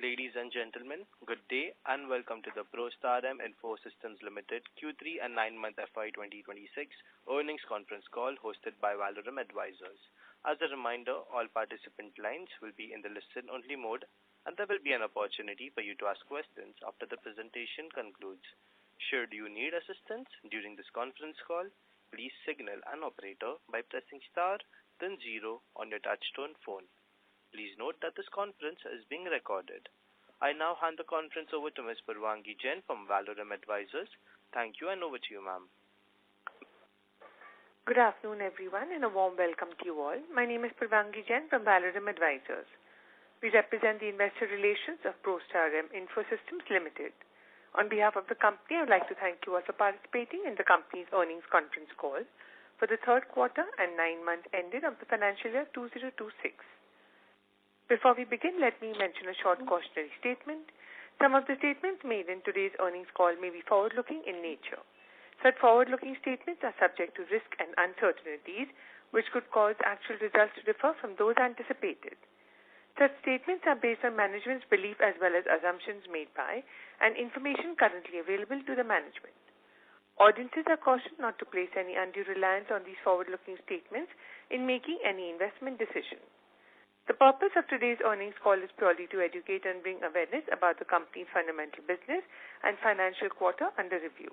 Ladies and gentlemen, good day and welcome to the Prostarm Info Systems Limited Q3 and 9-month FY2026 earnings conference call hosted by Prostarm Advisors. As a reminder, all participant lines will be in the listen-only mode and there will be an opportunity for you to ask questions after the presentation concludes. Should you need assistance during this conference call, please signal an operator by pressing star then 0 on your touchtone phone. Please note that this conference is being recorded. I now hand the conference over to Ms. Purvangi Jain from Prostarm Advisors. Thank you and over to you, ma'am. Good afternoon, everyone, and a warm welcome to you all. My name is Purvangi Jain from Prostarm Advisors. We represent the investor relations of Prostarm Info Systems Limited. On behalf of the company, I would like to thank you all for participating in the company's earnings conference call for the third quarter and 9-month ended of the financial year 2026. Before we begin, let me mention a short cautionary statement. Some of the statements made in today's earnings call may be forward-looking in nature. Such forward-looking statements are subject to risk and uncertainties, which could cause actual results to differ from those anticipated. Such statements are based on management's belief as well as assumptions made by and information currently available to the management. Audiences are cautioned not to place any undue reliance on these forward-looking statements in making any investment decision. The purpose of today's earnings call is purely to educate and bring awareness about the company's fundamental business and financial quarter under review.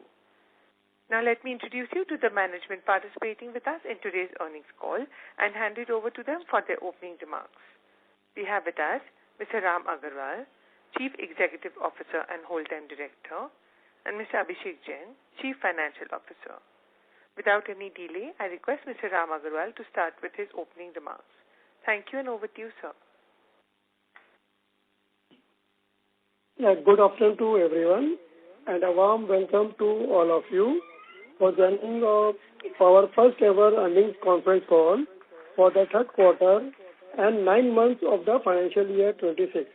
Now let me introduce you to the management participating with us in today's earnings call and hand it over to them for their opening remarks. We have with us Mr. Ram Agarwal, Chief Executive Officer and Whole-Time Director, and Mr. Abhishek Jain, Chief Financial Officer. Without any delay, I request Mr. Ram Agarwal to start with his opening remarks. Thank you and over to you, sir. Good afternoon to everyone and a warm welcome to all of you for joining our first ever earnings conference call for the third quarter and 9 months of the financial year 26.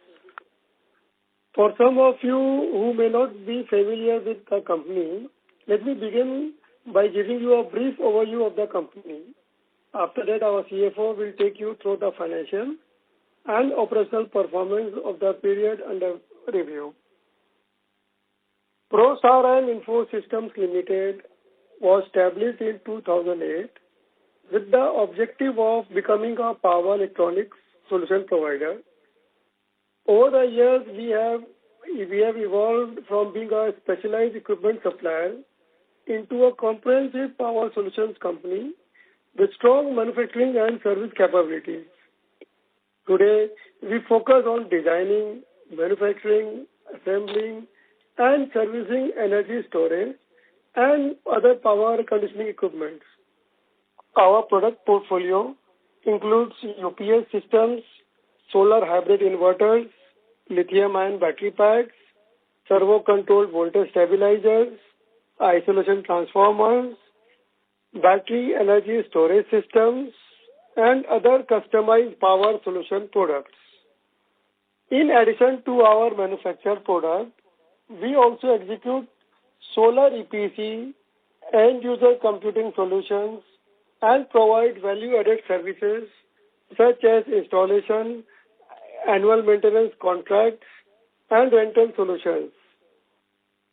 For some of you who may not be familiar with the company, let me begin by giving you a brief overview of the company. After that, our CFO will take you through the financial and operational performance of the period under review. Prostarm Info Systems Limited was established in 2008 with the objective of becoming a power electronics solution provider. Over the years, we have evolved from being a specialized equipment supplier into a comprehensive power solutions company with strong manufacturing and service capabilities. Today, we focus on designing, manufacturing, assembling, and servicing energy storage and other power conditioning equipment. Our product portfolio includes UPS systems, solar hybrid inverters, lithium-ion battery packs, servo-controlled voltage stabilizers, isolation transformers, battery energy storage systems, and other customized power solution products. In addition to our manufactured product, we also execute solar EPC, end-user computing solutions, and provide value-added services such as installation, annual maintenance contracts, and rental solutions.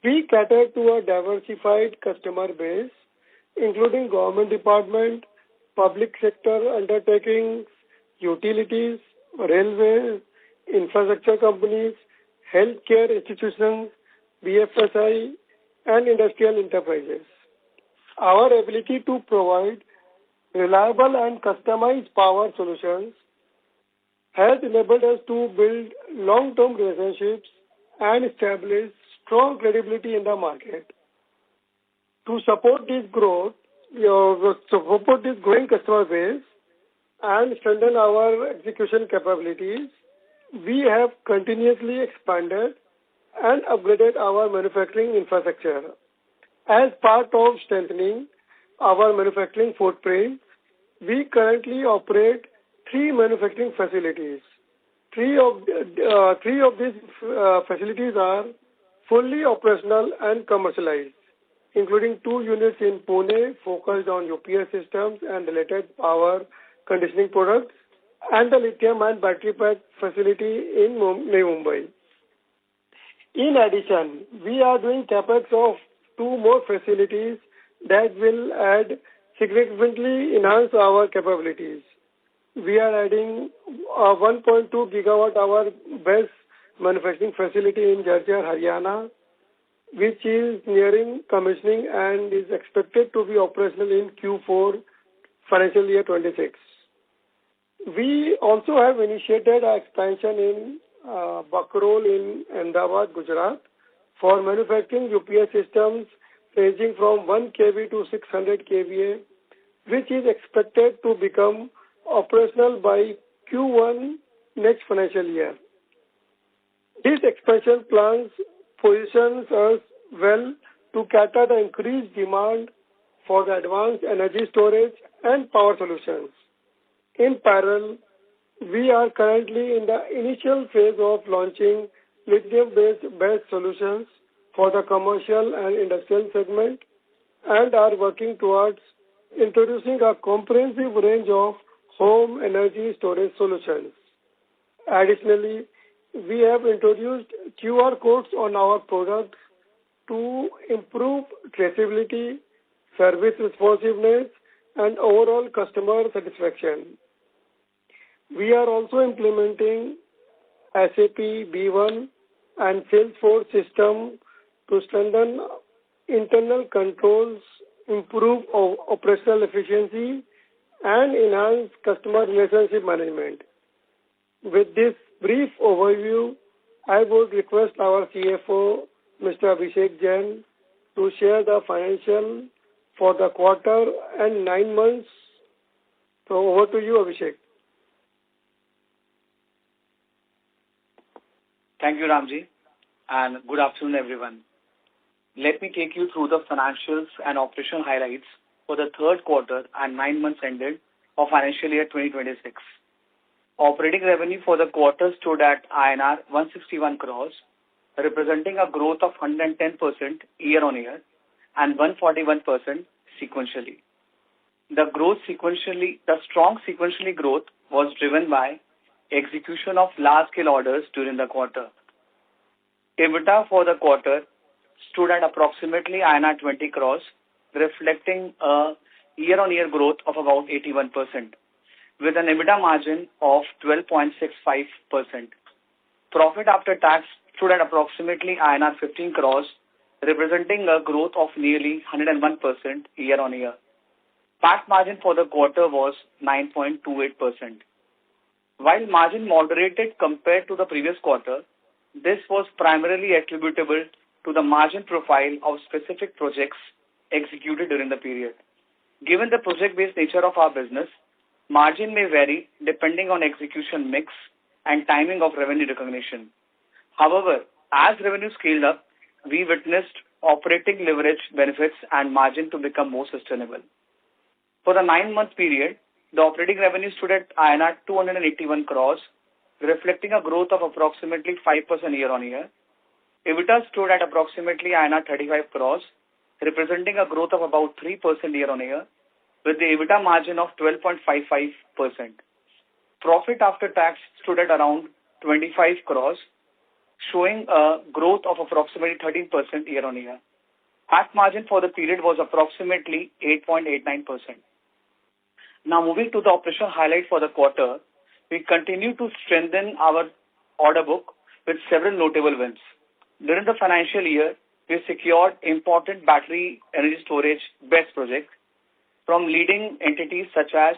We cater to a diversified customer base including government department, public sector undertakings, utilities, railways, infrastructure companies, healthcare institutions, BFSI, and industrial enterprises. Our ability to provide reliable and customized power solutions has enabled us to build long-term relationships and establish strong credibility in the market. To support this growth, growing customer base and strengthen our execution capabilities, we have continuously expanded and upgraded our manufacturing infrastructure. As part of strengthening our manufacturing footprint, we currently operate 3 manufacturing facilities. Three of these facilities are fully operational and commercialized, including 2 units in Pune focused on UPS systems and related power conditioning products, and the lithium-ion battery pack facility in Mumbai. In addition, we are doing capex of 2 more facilities that will add significantly enhance our capabilities. We are adding a 1.2 gigawatt hour BESS manufacturing facility in Jharsuguda, Haryana, which is nearing commissioning and is expected to be operational in Q4 financial year 26. We also have initiated an expansion in Bakrol in Ahmedabad, Gujarat for manufacturing UPS systems ranging from 1 kV to 600 kVA, which is expected to become operational by Q1 next financial year. These expansion plans positions us well to cater the increased demand for the advanced energy storage and power solutions. In parallel, we are currently in the initial phase of launching lithium-based BESS solutions for the commercial and industrial segment and are working towards introducing a comprehensive range of home energy storage solutions. Additionally, we have introduced QR codes on our products to improve traceability, service responsiveness, and overall customer satisfaction. We are also implementing SAP B1 and Salesforce system to strengthen internal controls, improve operational efficiency, and enhance customer relationship management. With this brief overview, I would request our CFO, Mr. Abhishek Jain, to share the financial for the quarter and 9 months. So over to you, Abhishek. Thank you, Ramji, and good afternoon, everyone. Let me take you through the financials and operational highlights for the third quarter and 9 months ended of financial year 2026. Operating revenue for the quarter stood at INR 161 crores, representing a growth of 110% year-on-year and 141% sequentially. The strong sequentially growth was driven by execution of large-scale orders during the quarter. EBITDA for the quarter stood at approximately INR 20 crores, reflecting a year-on-year growth of about 81%, with an EBITDA margin of 12.65%. Profit after tax stood at approximately INR 15 crores, representing a growth of nearly 101% year-on-year. PAT margin for the quarter was 9.28%. While margin moderated compared to the previous quarter, this was primarily attributable to the margin profile of specific projects executed during the period. Given the project-based nature of our business, margin may vary depending on execution mix and timing of revenue recognition. However, as revenue scaled up, we witnessed operating leverage benefits and margin to become more sustainable. For the 9-month period, the operating revenue stood at INR 281 crores, reflecting a growth of approximately 5% year-on-year. EBITDA stood at approximately INR 35 crores, representing a growth of about 3% year-on-year, with the EBITDA margin of 12.55%. Profit after tax stood at around 25 crores, showing a growth of approximately 13% year-on-year. PAT margin for the period was approximately 8.89%. Now moving to the operational highlight for the quarter, we continue to strengthen our order book with several notable wins. During the financial year, we secured important battery energy storage BESS projects from leading entities such as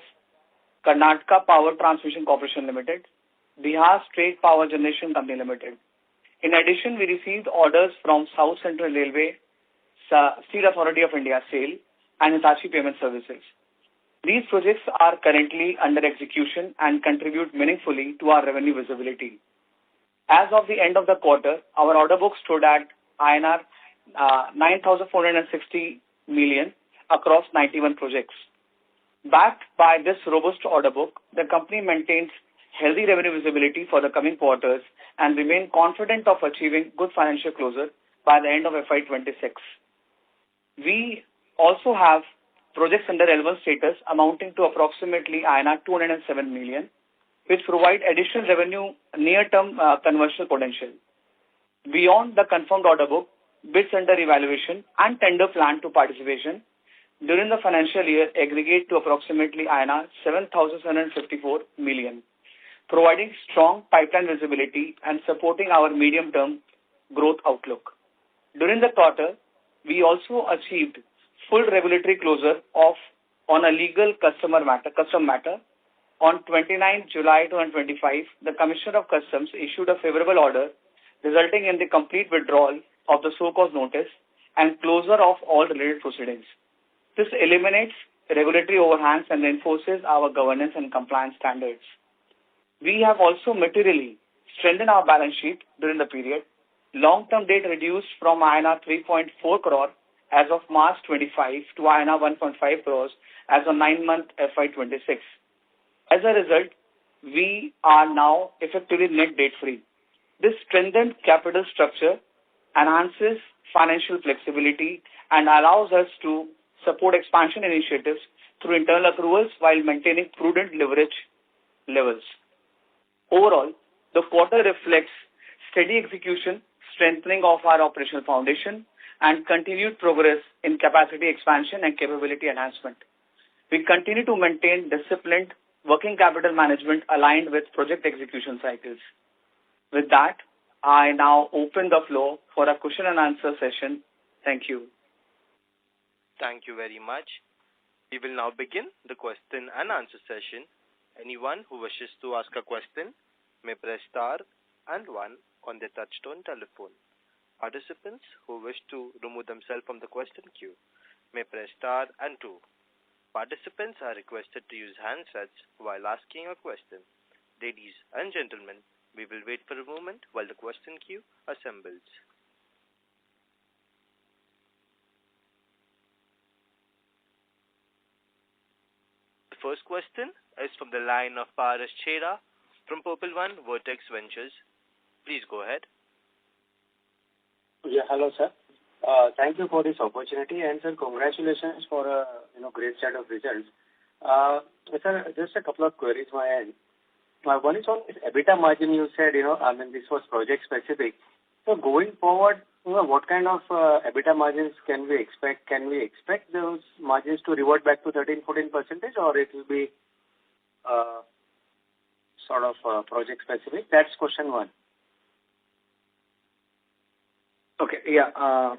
Karnataka Power Transmission Corporation Limited, Bihar State Power Generation Company Limited. In addition, we received orders from South Central Railway, Steel Authority of India (SAIL), and Hitachi Payment Services. These projects are currently under execution and contribute meaningfully to our revenue visibility. As of the end of the quarter, our order book stood at INR 9,460 million across 91 projects. Backed by this robust order book, the company maintains healthy revenue visibility for the coming quarters and remain confident of achieving good financial closure by the end of FY26. We also have projects under L1 status amounting to approximately INR 207 million, which provide additional revenue near-term conversion potential. Beyond the confirmed order book, bids under evaluation and tender plan to participation during the financial year aggregate to approximately INR 7,754 million, providing strong pipeline visibility and supporting our medium-term growth outlook. During the quarter, we also achieved full regulatory closure on a legal custom matter. On 29 July 2025, the Commissioner of Customs issued a favorable order resulting in the complete withdrawal of the so-called notice and closure of all related proceedings. This eliminates regulatory overhangs and enforces our governance and compliance standards. We have also materially strengthened our balance sheet during the period. Long-term debt reduced from INR 3.4 crore as of March 25 to INR 1.5 crores as of 9-month FY26. As a result, we are now effectively net debt-free. This strengthened capital structure enhances financial flexibility and allows us to support expansion initiatives through internal accruals while maintaining prudent leverage levels. Overall, the quarter reflects steady execution, strengthening of our operational foundation, and continued progress in capacity expansion and capability enhancement. We continue to maintain disciplined working capital management aligned with project execution cycles. With that, I now open the floor for a question and answer session. Thank you. Thank you very much. We will now begin the question and answer session. Anyone who wishes to ask a question may press star and 1 on their touchtone telephone. Participants who wish to remove themselves from the question queue may press star and 2. Participants are requested to use handsets while asking a question. Ladies and gentlemen, we will wait for a moment while the question queue assembles. The first question is from the line of Paras Chera from Purple One Vertex Ventures. Please go ahead. Yeah, hello, sir. Thank you for this opportunity, and sir, congratulations for a great set of results. Sir, just a couple of queries my end. One is on EBITDA margin. You said this was project specific. So going forward, what kind of EBITDA margins can we expect? Can we expect those margins to revert back to 13-14%, or it will be sort of project specific? That's question one. Okay, yeah.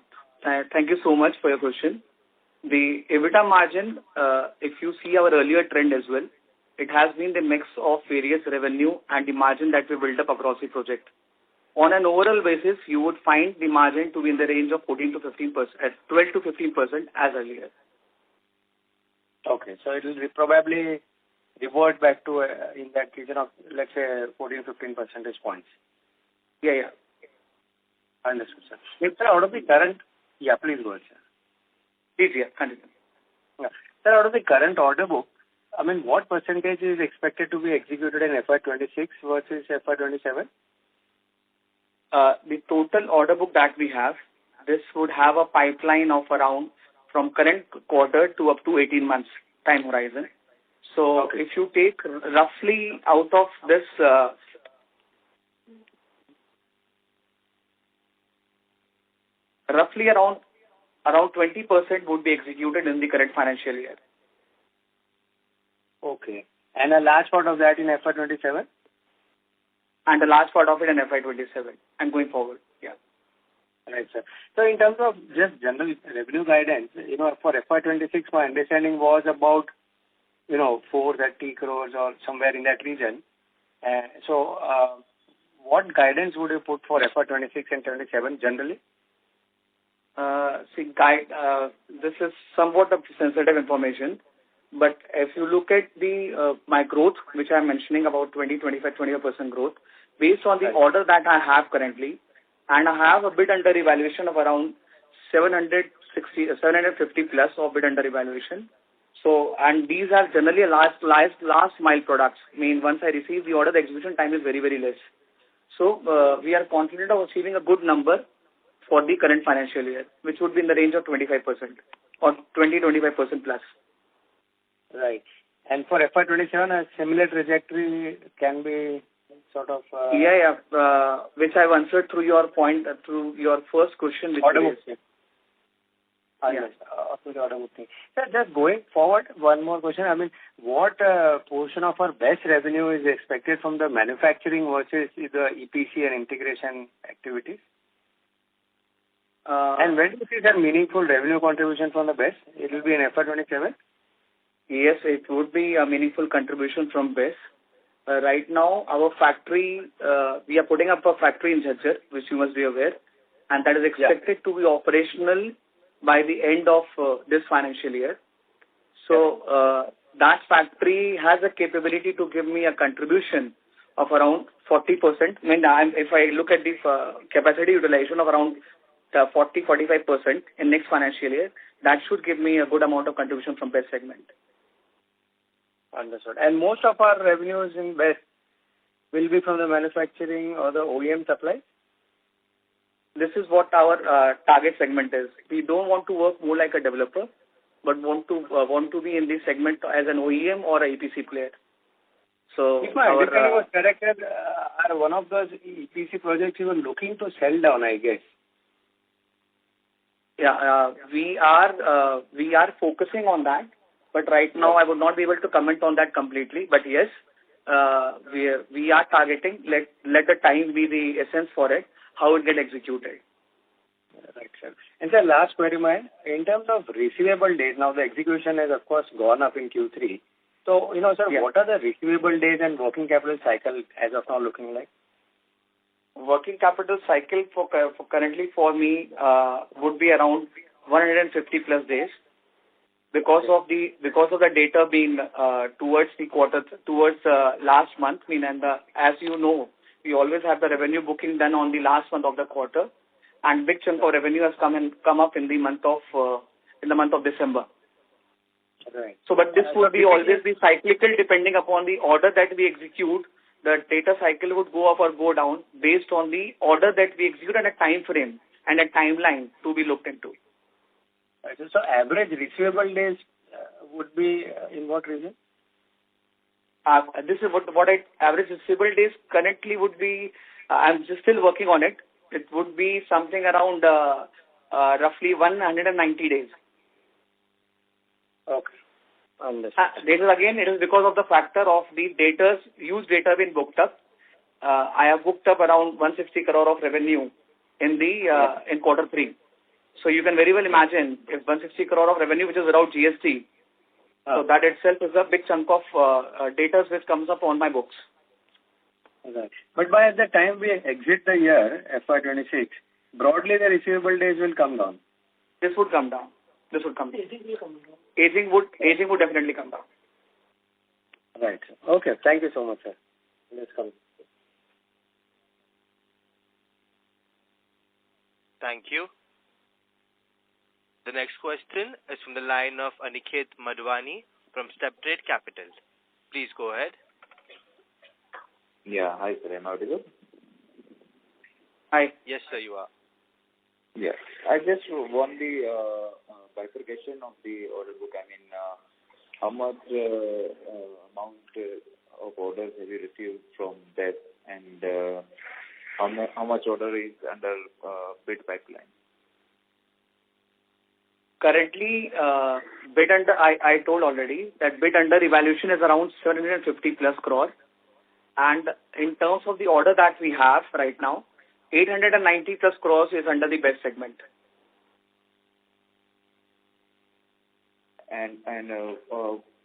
Thank you so much for your question. The EBITDA margin, if you see our earlier trend as well, it has been the mix of various revenue and the margin that we built up across the project. On an overall basis, you would find the margin to be in the range of 14 to 15%, 12 to 15% as earlier. Okay, so it will probably revert back to in that region of, let's say, 14-15 percentage points. Yeah. Understood, sir. If sir, out of the current, yeah, please go ahead, sir. Please, yeah, continue. Yeah. Sir, out of the current order book, what percentage is expected to be executed in FY26 versus FY27? The total order book that we have, this would have a pipeline of around from current quarter to up to 18 months time horizon. So okay. If you take roughly out of this, roughly around 20% would be executed in the current financial year. Okay. And a large part of that in FY27? And a large part of it in FY27 and going forward, yeah. Right, sir. So in terms of just general revenue guidance, for FY26, my understanding was about, 430 crores or somewhere in that region. So what guidance would you put for FY26 and 27 generally? This is somewhat of sensitive information, but if you look at the my growth, which I'm mentioning about 20% growth, based on the order that I have currently, and I have a bid under evaluation of around 750 plus of bid under evaluation. So, and these are generally last mile products. I mean, once I receive the order, the execution time is very, very less. So, we are confident of achieving a good number for the current financial year, which would be in the range of 25% or 20-25% plus. Right. And for FY27, a similar trajectory can be, sort of... which I've answered through your point, through your first question. Which order book. Order book thing. Sir, just going forward, one more question. I mean, what portion of our best revenue is expected from the manufacturing versus the EPC and integration activities? And when do you see that meaningful revenue contribution from the best? It will be in FY27? Yes, it would be a meaningful contribution from BESS. Right now, our factory, we are putting up a factory in Jhajjar, which you must be aware, and that is expected to be operational by the end of this financial year. So, that factory has a capability to give me a contribution of around 40%. I mean, if I look at the capacity utilization of around 40-45% in next financial year, that should give me a good amount of contribution from BESS segment. Understood. And most of our revenues in BESS will be from the manufacturing or the OEM supply? This is what our target segment is. We don't want to work more like a developer, but want to be in this segment as an OEM or a EPC player. So, if my understanding was correct, are one of those EPC projects you were looking to sell down, I guess? Yeah, we are focusing on that, but right now I would not be able to comment on that completely. But yes, we are targeting. Let the time be the essence for it. How it get executed. Right, sir. And sir, last query, in terms of receivable days, now the execution has of course gone up in Q3. So, sir, what are the receivable days and working capital cycle as of now looking like? Working capital cycle for currently for me would be around 150 plus days because of the data being towards the quarter last month. As you know, we always have the revenue booking done on the last month of the quarter, and big chunk of revenue has come up in the month of December. Right. So, but this would be always be cyclical depending upon the order that we execute. The data cycle would go up or go down based on the order that we execute and a time frame and a timeline to be looked into. Right. So average receivable days would be in what region? This is what average receivable days currently would be. I'm just still working on it. It would be something around roughly 190 days. Okay. This is again, it is because of the factor of the used data being booked up. I have booked up around 160 crore of revenue in in quarter 3. So you can very well imagine if 160 crore of revenue, which is without GST, so that itself is a big chunk of data which comes up on my books. Right. But by the time we exit the year, FY26, broadly the receivable days will come down. This would come down. Aging would definitely come down. Right. Okay. Thank you so much, sir. Let's come. Thank you. The next question is from the line of Aniket Madhwani from StepTrade Capital. Please go ahead. Yeah. Hi, sir. Am I audible? Hi. Yes, sir, you are. Yeah. I just want the bifurcation of the order book. I mean, how much amount of orders have you received from that, and how much order is under bid pipeline? Currently, bid under, I told already that bid under evaluation is around 750 plus crore. And in terms of the order that we have right now, 890 plus crores is under the BESS segment. And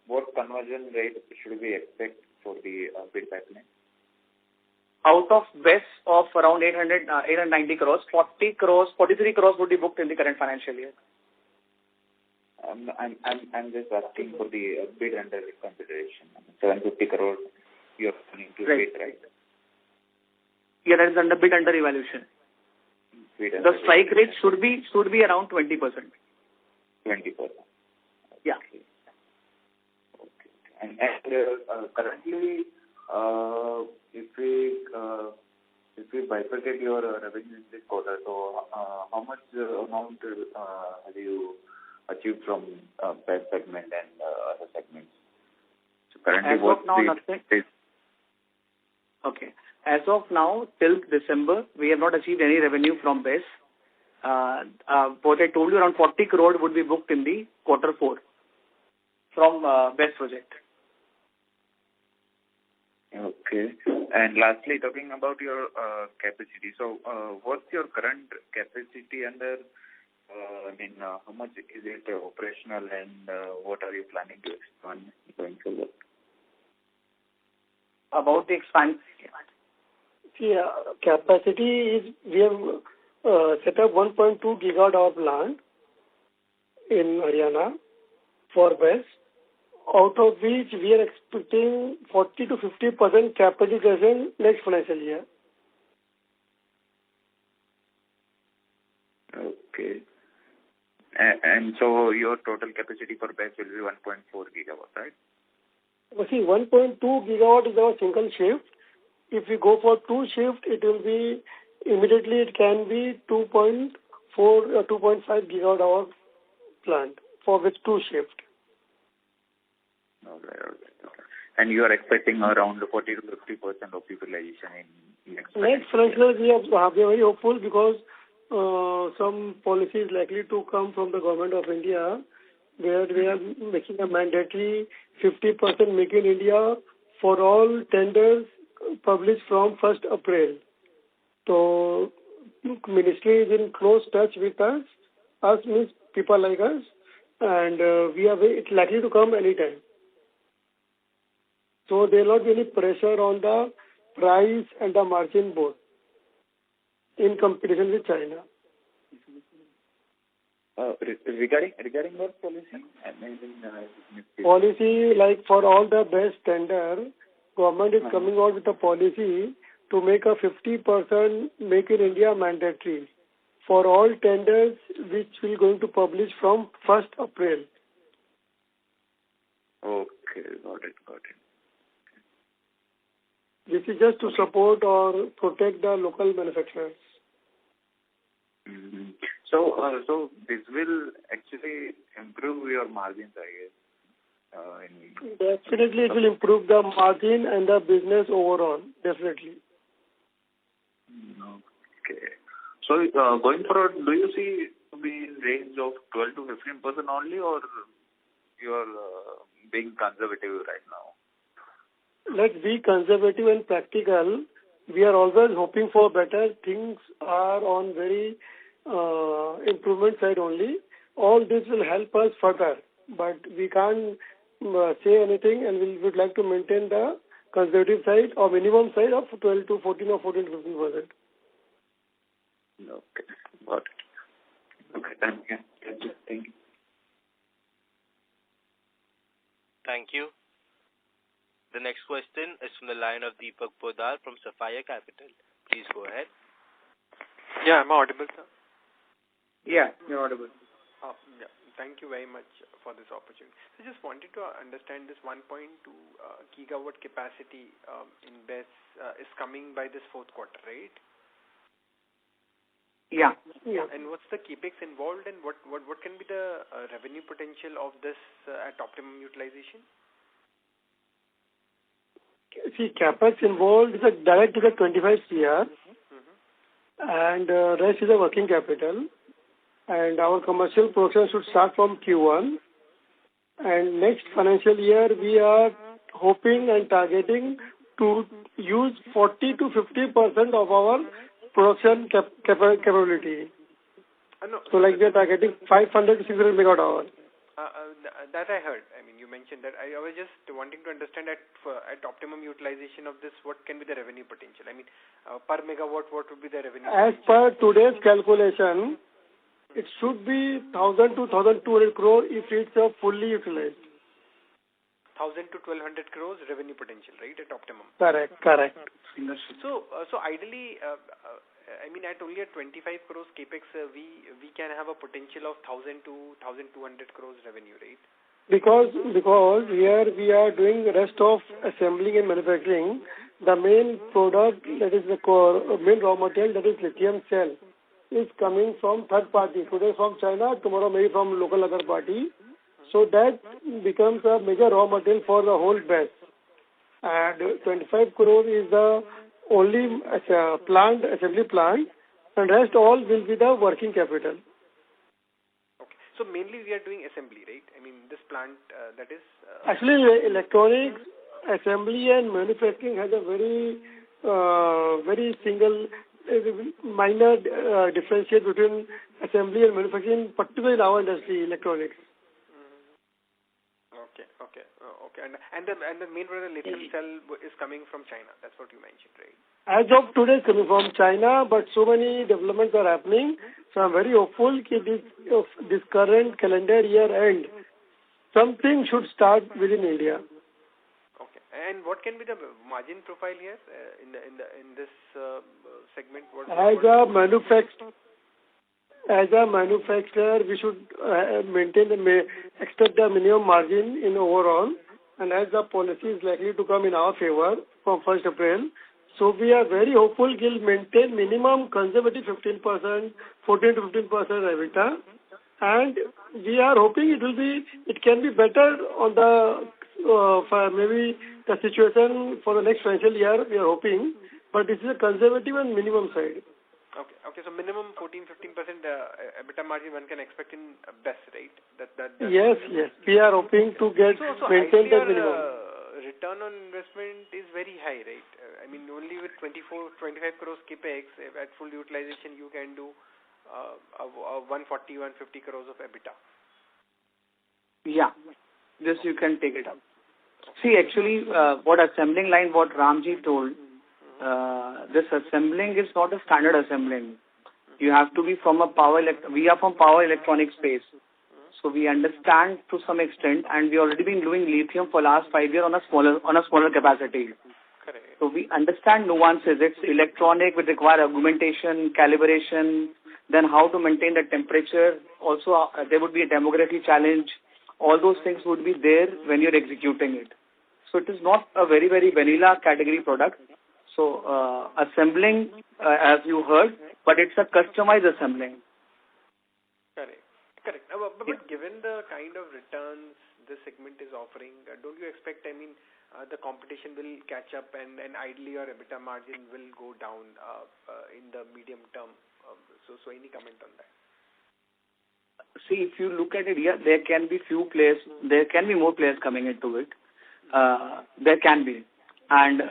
what conversion rate should we expect for the bid pipeline? Out of BESS of around 890 crores, 43 crores would be booked in the current financial year. I'm just asking for the bid under consideration. 750 crores you're planning to bid, right? Yeah, that is under bid under evaluation. The strike rate should be around 20%. 20%. Yeah. Okay. And currently, if we bifurcate your revenue in this quarter, so how much amount have you achieved from BESS segment and other segments? So currently, as of now, nothing. Okay. As of now, till December, we have not achieved any revenue from BESS. What I told you, around 40 crore would be booked in the quarter 4 from BESS project. Okay. And lastly, talking about your capacity. So, what's your current capacity under, how much is it operational, and what are you planning to expand going forward? About the expansion. Yeah, capacity is, we have set up 1.2 gigawatt hour plant in Haryana for BESS, out of which we are expecting 40 to 50% capacity utilization next financial year. Okay. And so your total capacity for BESS will be 1.4 gigawatts, right? See, 1.2 gigawatt is our single shift. If we go for 2 shift, it will be, immediately it can be 2.4 or 2.5 gigawatt hour plant for with 2 shift. Okay. And you are expecting around 40 to 50% of utilization in next financial year. We are very hopeful because some policy is likely to come from the government of India, where we are making a mandatory 50% Make in India for all tenders published from 1st April. So, ministry is in close touch with us means people like us, and it's likely to come anytime. So, there will not be any pressure on the price and the margin both in competition with China. Regarding what policy? Policy, like for all the BESS tender, government is coming out with a policy to make a 50% Make in India mandatory for all tenders which will going to publish from 1st April. Okay, got it. This is just to support or protect the local manufacturers. Mm-hmm. So this will actually improve your margins, I guess. Definitely, it will improve the margin and the business overall. Definitely. Okay. So going forward, do you see to be in range of 12 to 15% only, or you are being conservative right now? Let's be conservative and practical. We are always hoping for better. Things are on very improvement side only. All this will help us further, but we can't say anything, and we would like to maintain the conservative side or minimum side of 12 to 14 or 14 to 15%. Okay, got it. Okay, thank you. Thank you. The next question is from the line of Deepak Podar from Sapphire Capital. Please go ahead. Yeah, am I audible, sir? Yeah, you're audible. Yeah. Thank you very much for this opportunity. I just wanted to understand this 1.2 gigawatt capacity in BESS is coming by this 4th quarter, right? Yeah. And what's the capex involved, and what can be the revenue potential of this at optimum utilization? See, capex involved is a direct to the 25 CR, and rest is a working capital. And our commercial process should start from Q1. And next financial year, we are hoping and targeting to use 40 to 50% of our production capability. So like we are targeting 500 to 600 megawatt hour. That I heard. I mean, you mentioned that. I was just wanting to understand at optimum utilization of this, what can be the revenue potential? I mean, per megawatt, what would be the revenue As potential? per today's calculation, it should be 1,000 to 1,200 crore if it's fully utilized. 1,000 to 1,200 crores revenue potential, right, at optimum? Correct. So ideally, I mean, at only at 25 crores capex, we can have a potential of 1,000 to 1,200 crores revenue, right? Because here we are doing the rest of assembling and manufacturing. The main product, that is the core, main raw material, that is lithium cell, is coming from third party. Today from China, tomorrow maybe from local other party. So that becomes a major raw material for the whole BESS. and 25 crore is the only assembly plant, and rest all will be the working capital. Okay. So mainly we are doing assembly, right? I mean, this plant that is... Actually, electronics, assembly and manufacturing has a very single, minor differentiate between assembly and manufacturing, particularly in our industry, electronics. Okay. And the main product, lithium cell, is coming from China. That's what you mentioned, right? As of today, it's coming from China, but so many developments are happening. So I'm very hopeful that this current calendar year end, something should start within India. Okay. And what can be the margin profile here in this segment? As a manufacturer, we should expect the minimum margin in overall, and as the policy is likely to come in our favor from 1st April, so we are very hopeful we'll maintain minimum conservative 14 to 15% EBITDA, and we are hoping it can be better on the maybe the situation for the next financial year. We are hoping, but this is a conservative and minimum side. Okay. So minimum 14-15% EBITDA margin one can expect in best, right? Yes. We are hoping to maintain that minimum. Return on investment is very high, right? I mean, only with 25 crores capex at full utilization, you can do 140-150 crores of EBITDA. Yeah, this you can take it up. See, actually, what Ramji told, this assembling is not a standard assembling. You have to be from we are from power electronic space. So we understand to some extent, and we already been doing lithium for last 5 years on a smaller capacity. Correct. So we understand nuances. It's electronic, which require augmentation, calibration, then how to maintain the temperature. Also, there would be a demography challenge. All those things would be there when you're executing it. So it is not a very, very vanilla category product. So assembling, as you heard, but it's a customized assembling. Correct. But given the kind of returns this segment is offering, don't you expect, the competition will catch up and ideally your EBITDA margin will go down in the medium term? So any comment on that? See, if you look at it here, there can be few players, there can be more players coming into it. There can be. And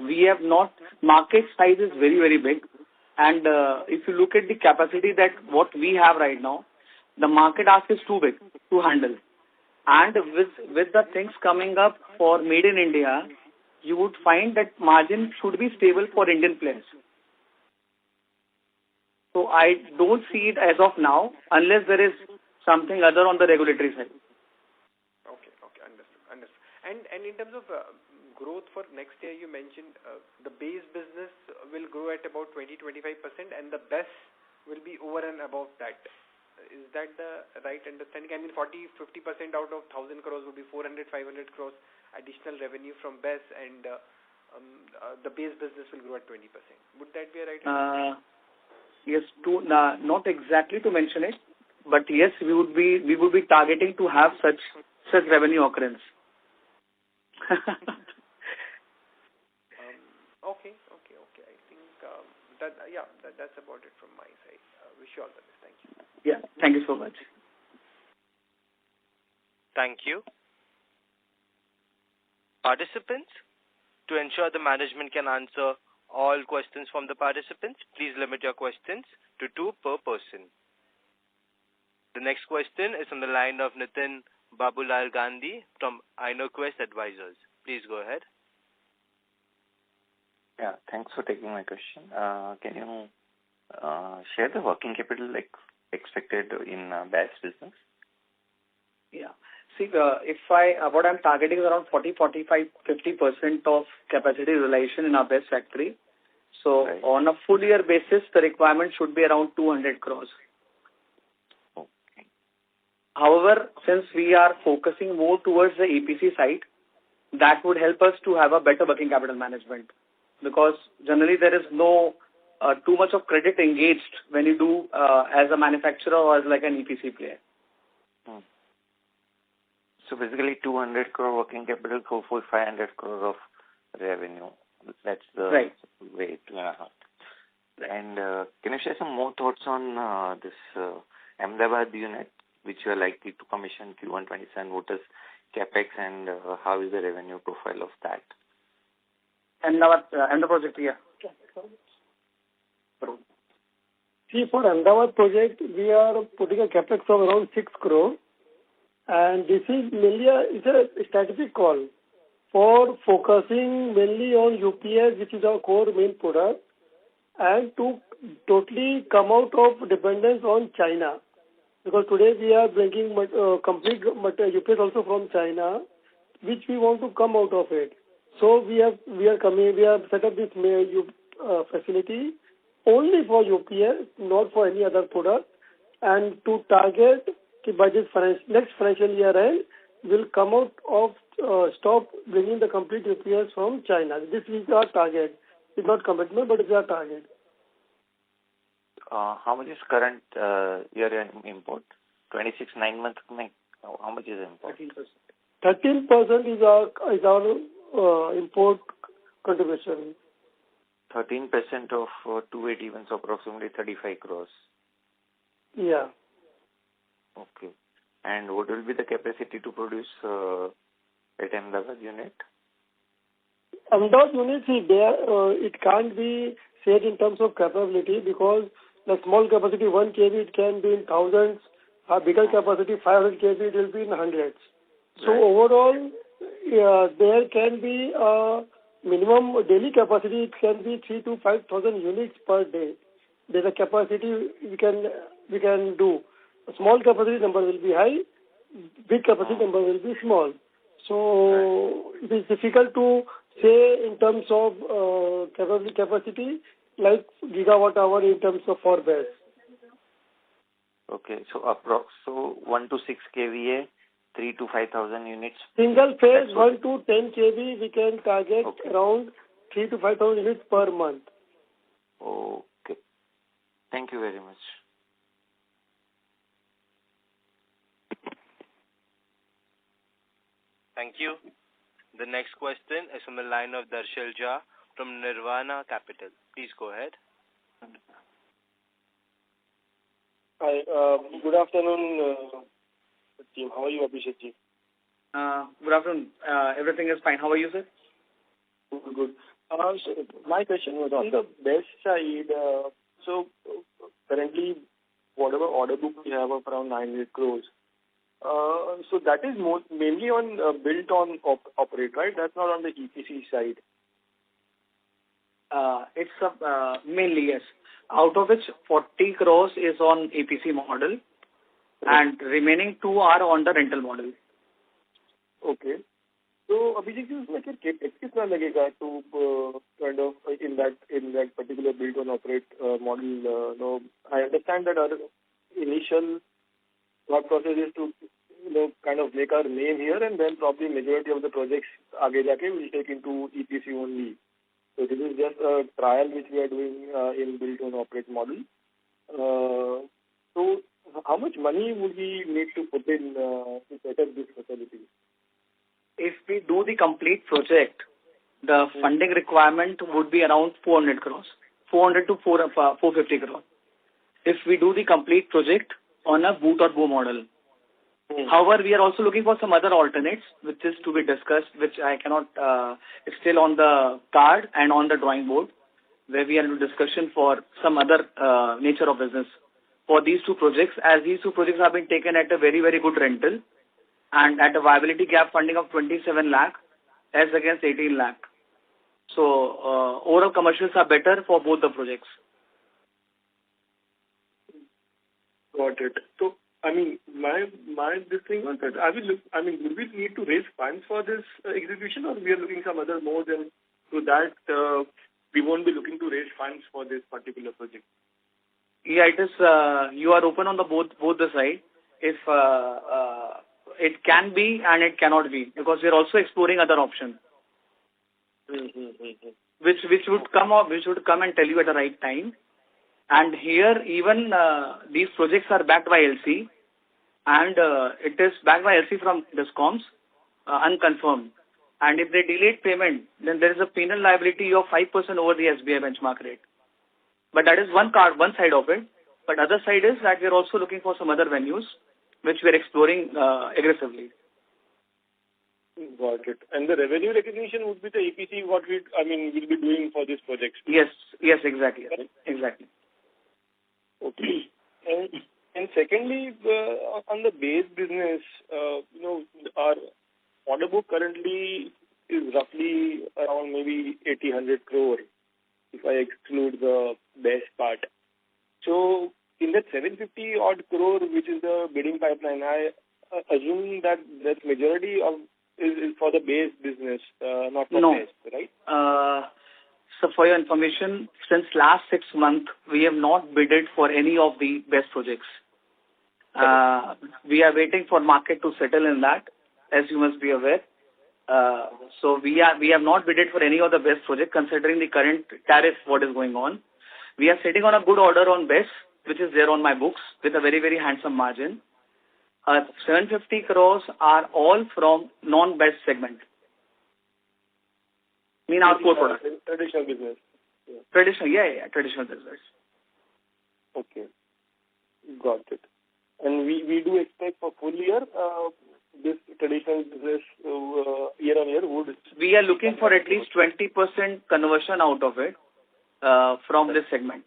we have not, market size is very, very big. And if you look at the capacity that what we have right now, the market ask is too big to handle. And with the things coming up for made in India, you would find that margin should be stable for Indian players. So I don't see it as of now, unless there is something other on the regulatory side. Okay, understood. And in terms of growth for next year, you mentioned the base business will grow at about 20-25%, and the BESS will be over and above that. Is that the right understanding? 40-50% out of 1,000 crores would be 400-500 crores additional revenue from BESS, and the base business will grow at 20%. Would that be a right understanding? Yes, not exactly to mention it, but yes, we would be targeting to have such revenue occurrence. Okay. I think that's about it from my side. Wish you all the best. Thank you. Yeah, thank you so much. Thank you. Participants, to ensure the management can answer all questions from the participants, please limit your questions to 2 per person. The next question is on the line of Nitin Babulal Gandhi from InnoQuest Advisors. Please go ahead. Yeah, thanks for taking my question. Can you share the working capital expected in BESS business? Yeah. See, what I'm targeting is around 40-50% of capacity realization in our BESS factory. So right. On a full year basis, the requirement should be around 200 crores. Okay. However, since we are focusing more towards the EPC side, that would help us to have a better working capital management, because generally there is no too much of credit engaged when you do as a manufacturer or as like an EPC player. So basically 200 crore working capital for 500 crore of revenue. That's the Right. way to. And can you share some more thoughts on this Ahmedabad unit, which you are likely to commission Q1 27? What is capex and how is the revenue profile of that? Ahmedabad project, yeah. See, for Ahmedabad project, we are putting a capex of around 6 crore, and this is mainly it's a strategic call for focusing mainly on UPS, which is our core main product, and to totally come out of dependence on China. Because today we are bringing complete UPS also from China, which we want to come out of it. So we have set up this facility only for UPS, not for any other product, and to target by this next financial year end, will come out of stop bringing the complete UPS from China. This is our target. It's not commitment, but it's our target. How much is current year import? 26 9-month. How much is import? 13% is our import contribution. 13% of 281, so approximately 35 crores. Yeah. Okay. And what will be the capacity to produce at Ahmedabad unit? Ahmedabad unit is there. It can't be said in terms of capability because the small capacity 1 kV it can be in thousands. A bigger capacity 500 kV it will be in hundreds. So overall, there can be a minimum daily capacity. It can be 3,000 to 5,000 units per day. There's a capacity we can do. A small capacity number will be high. Big capacity number will be small. So it is difficult to say in terms of capacity like gigawatt hour in terms of for BESS. Okay, so approx 1 to 6 kVA, 3 to 5,000 units. Single phase 1 to 10 kV we can target around 3 to 5,000 units per month. Okay. Thank you very much. Thank you. The next question is from the line of Darshil Jha from Nirvana Capital. Please go ahead. Hi, good afternoon, team. How are you, Abhishek ji? Good afternoon. Everything is fine. How are you, sir? Good. So my question was on the BESS side. So currently, whatever order book we have of around 900 crores, so that is mainly on built on operate, right? That's not on the EPC side. It's mainly, yes. Out of which 40 crores is on EPC model and remaining 2 are on the rental model. Okay. So Abhishek, like CapEx कितना लगेगा to kind of in that particular build on operate model? No, I understand that our initial thought process is to kind of make our name here, and then probably majority of the projects आगे जाके will take into EPC only. So this is just a trial which we are doing in build on operate model. So how much money would we need to put in to set up this facility? If we do the complete project, the funding requirement would be around 400 crores, 400 to 450 crores. If we do the complete project on a boot or go model. However, we are also looking for some other alternates, which is to be discussed, which I cannot, it's still on the card and on the drawing board, where we are in discussion for some other nature of business for these 2 projects, as these 2 projects have been taken at a very, very good rental and at a viability gap funding of 27 lakh as against 18 lakh. So, overall commercials are better for both the projects. Got it. So, I mean, my this thing was that would we need to raise funds for this execution, or we are looking some other modes, and so that we won't be looking to raise funds for this particular project? Yeah, it is. You are open on the both the side. If it can be and it cannot be, because we are also exploring other options, which would come and tell you at the right time. And here, even these projects are backed by LC, and it is backed by LC from DISCOMs, unconfirmed. And if they delayed payment, then there is a penal liability of 5% over the SBI benchmark rate. But that is one side of it. But other side is that we are also looking for some other venues, which we are exploring aggressively. Got it. And the revenue recognition would be the EPC we'll be doing for these projects. Yes, exactly. Exactly. Okay. And secondly, on the base business, our order book currently is roughly around maybe 80-100 crore if I exclude the base part. So in that 750 odd crore, which is the bidding pipeline, I assume that majority of is for the base business, not for base, right? So for your information, since last 6 months, we have not bidded for any of the best projects. We are waiting for market to settle in that, as you must be aware. So we have not bidded for any of the best project considering the current tariff, what is going on. We are sitting on a good order on best, which is there on my books with a very, very handsome margin. 750 crores are all from non-best segment. Our core product. Traditional business. Traditional business. Okay. Got it. And we do expect for full year, this traditional business year on year would... We are looking for at least 20% conversion out of it from this segment.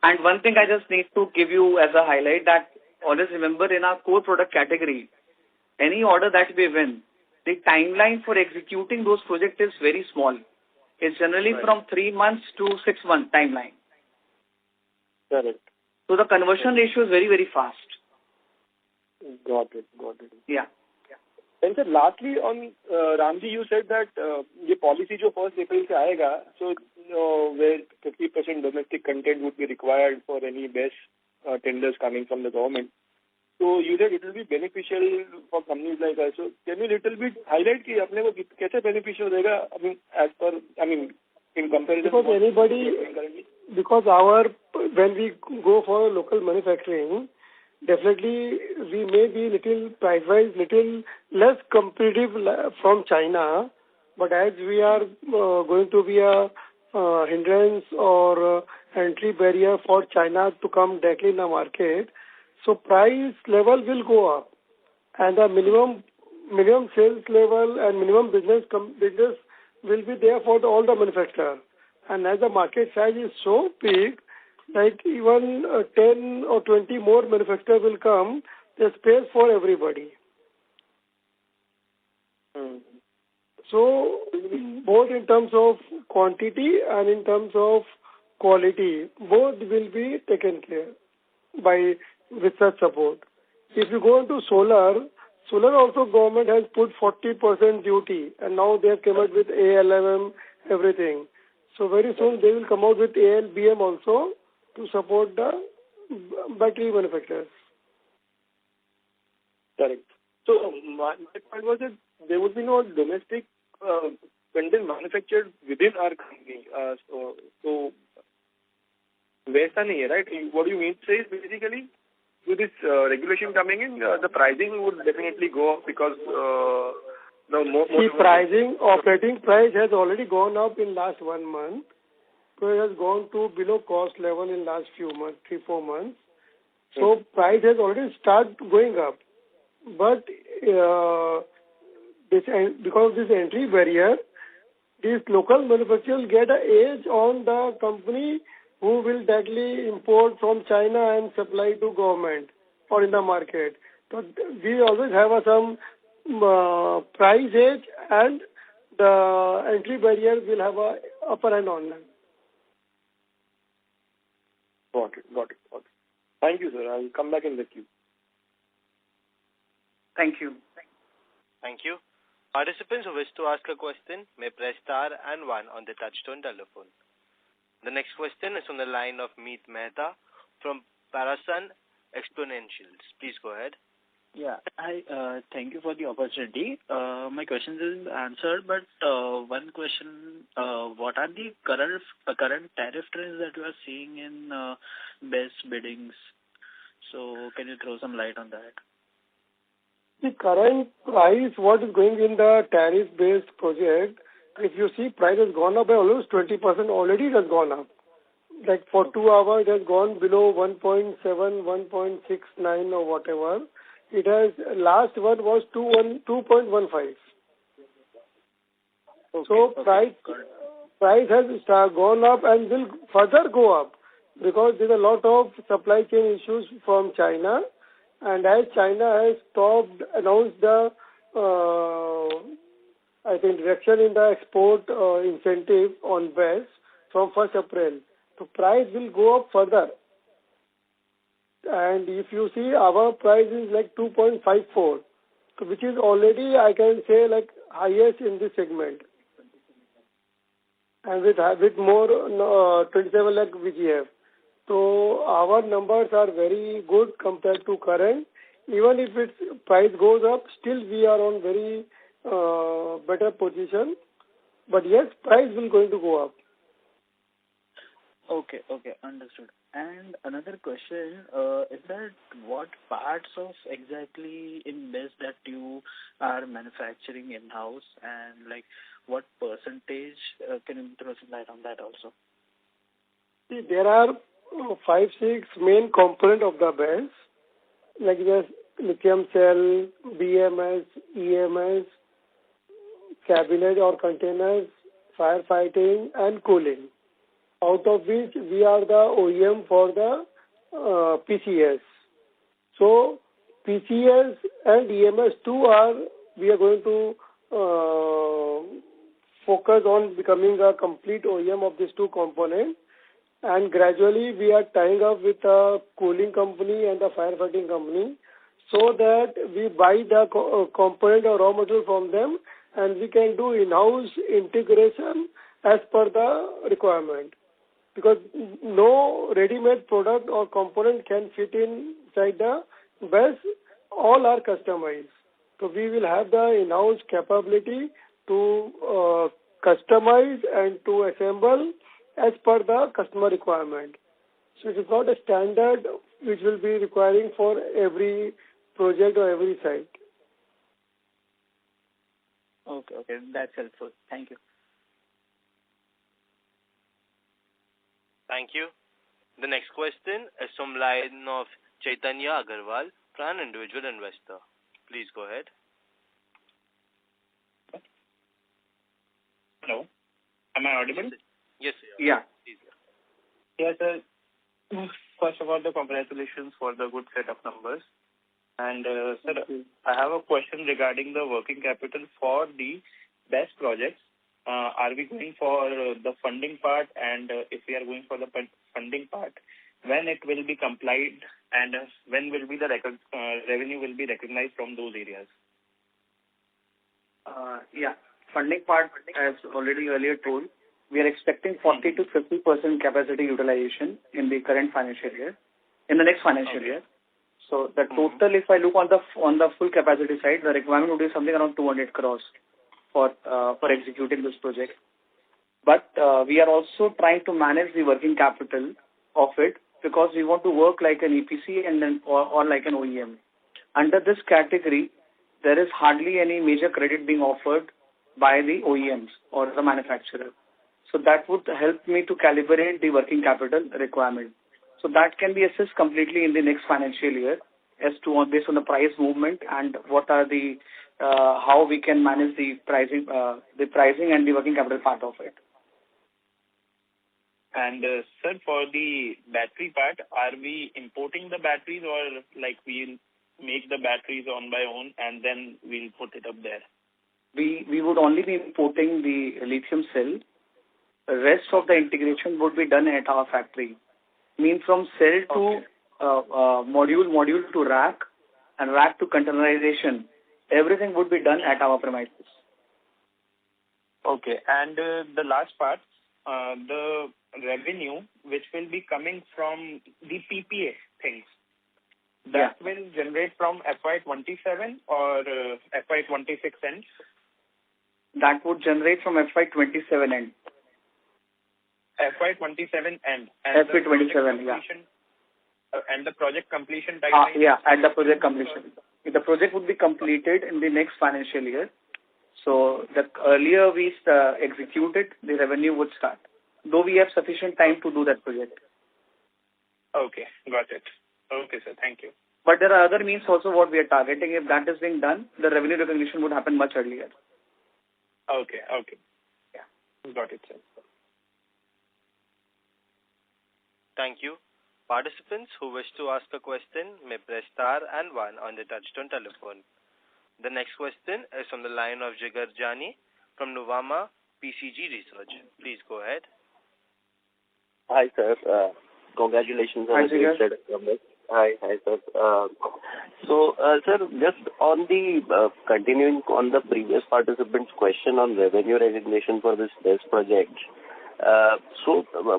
And one thing I just need to give you as a highlight that always remember in our core product category, any order that we win, the timeline for executing those projects is very small. It's generally from 3 months to 6 month timeline. Correct. So the conversion ratio is very, very fast. Got it. Yeah. And sir, lastly on Ramji, you said that the policy jo 1st April se aayega, so where 50% domestic content would be required for any best tenders coming from the government. So you said it will be beneficial for companies like us. So can you little bit highlight ki apne ko kaise beneficial rahega? In comparison because when we go for local manufacturing, definitely we may be little price-wise little less competitive from China, but as we are going to be a hindrance or entry barrier for China to come directly in the market, so price level will go up, and the minimum sales level and minimum business will be there for all the manufacturers. And as the market size is so big, like even 10 or 20 more manufacturers will come, there's space for everybody. So both in terms of quantity and in terms of quality, both will be taken care with such support. If you go into solar also government has put 40% duty, and now they have come out with ALMM, everything. So very soon they will come out with ALBM also to support the battery manufacturers. Correct. So my point was that there would be no domestic content manufactured within our company. So वैसा नहीं है, right? What do you mean say is basically with this regulation coming in, the pricing would definitely go up because operating price has already gone up in last 1 month. So it has gone to below cost level in last few months, 3-4 months. So price has already started going up. But because of this entry barrier, these local manufacturers get an edge on the company who will directly import from China and supply to government or in the market. So we always have some price edge, and the entry barrier will have a upper hand on them. Got it. Thank you, sir. I'll come back in the queue. Thank you. Thank you. Participants who wish to ask a question may press star and 1 on the touchtone telephone. The next question is on the line of Meet Mehta from Parasan Exponentials. Please go ahead. Yeah, thank you for the opportunity. My question is answered, but one question: what are the current tariff trends that you are seeing in best biddings? So, can you throw some light on that? The current price, what is going in the tariff-based project, if you see price has gone up by almost 20% already, it has gone up. Like for 2 hours, it has gone below 1.7, 1.69 or whatever. It has, last one was 2.15. So price has gone up and will further go up because there is a lot of supply chain issues from China, and as China has announced the I think reduction in the export incentive on BES from 1st April, the price will go up further. And if you see, our price is like 2.54, which is already, I can say, like highest in this segment. And with more 27 lakh VGF. So our numbers are very good compared to current. Even if its price goes up, still we are on very better position. But yes, price will going to go up. Okay, understood. And another question is that what parts of exactly in this that you are manufacturing in-house, and like what percentage, can you throw some light on that also? See, there are 5-6 main components of the BES, like the lithium cell, BMS, EMS, cabinet or containers, firefighting and cooling. Out of which we are the OEM for the PCS. So PCS and EMS too we are going to focus on becoming a complete OEM of these two components, and gradually we are tying up with a cooling company and a firefighting company so that we buy the component or raw material from them and we can do in-house integration as per the requirement. Because no ready-made product or component can fit inside the BES, all are customized. So we will have the in-house capability to customize and to assemble as per the customer requirement. So it is not a standard which will be requiring for every project or every site. Okay, that's helpful. Thank you. Thank you. The next question is from line of Chaitanya Agarwal, an individual investor. Please go ahead. Hello. Am I audible? Yes, sir. Yeah. Please. Yes, sir. First of all, congratulations for the good set of numbers. And, sir, I have a question regarding the working capital for the BES projects. Are we going for the funding part, and if we are going for the funding part, when it will be complied and when will be the revenue will be recognized from those areas? Funding part, as already earlier told, we are expecting 40 to 50% capacity utilization in the current financial year, in the next financial year. So the total, if I look on the full capacity side, the requirement would be something around 200 crores for executing this project. But we are also trying to manage the working capital of it because we want to work like an EPC and then or like an OEM. Under this category, there is hardly any major credit being offered by the OEMs or the manufacturer. So that would help me to calibrate the working capital requirement. So that can be assessed completely in the next financial year as to based on the price movement and what are the how we can manage the pricing and the working capital part of it. And sir, for the battery part, are we importing the batteries or like we'll make the batteries on by own and then we'll put it up there? We would only be importing the lithium cell. The rest of the integration would be done at our factory. Means from cell to module to rack and rack to containerization. Everything would be done at our premises. Okay. And the last part, the revenue which will be coming from the PPA things, that will generate from FY27 or FY26 end? That would generate from FY27 end. FY27 end. FY27, and the project completion timeline? At the project completion. the project would be completed in the next financial year. So the earlier we execute it, the revenue would start, though we have sufficient time to do that project. Okay, got it. Okay, sir. Thank you. But there are other means also what we are targeting. If that is being done, the revenue recognition would happen much earlier. Okay. Yeah. Got it, sir. Thank you. Participants who wish to ask a question may press star and 1 on the touchtone telephone. The next question is from the line of Jigar Jani from Nuvama PCG Research. Please go ahead. Hi, sir. Congratulations on a great set of numbers. Hi, sir. Sir, just on the continuing on the previous participant's question on revenue recognition for this BESS project.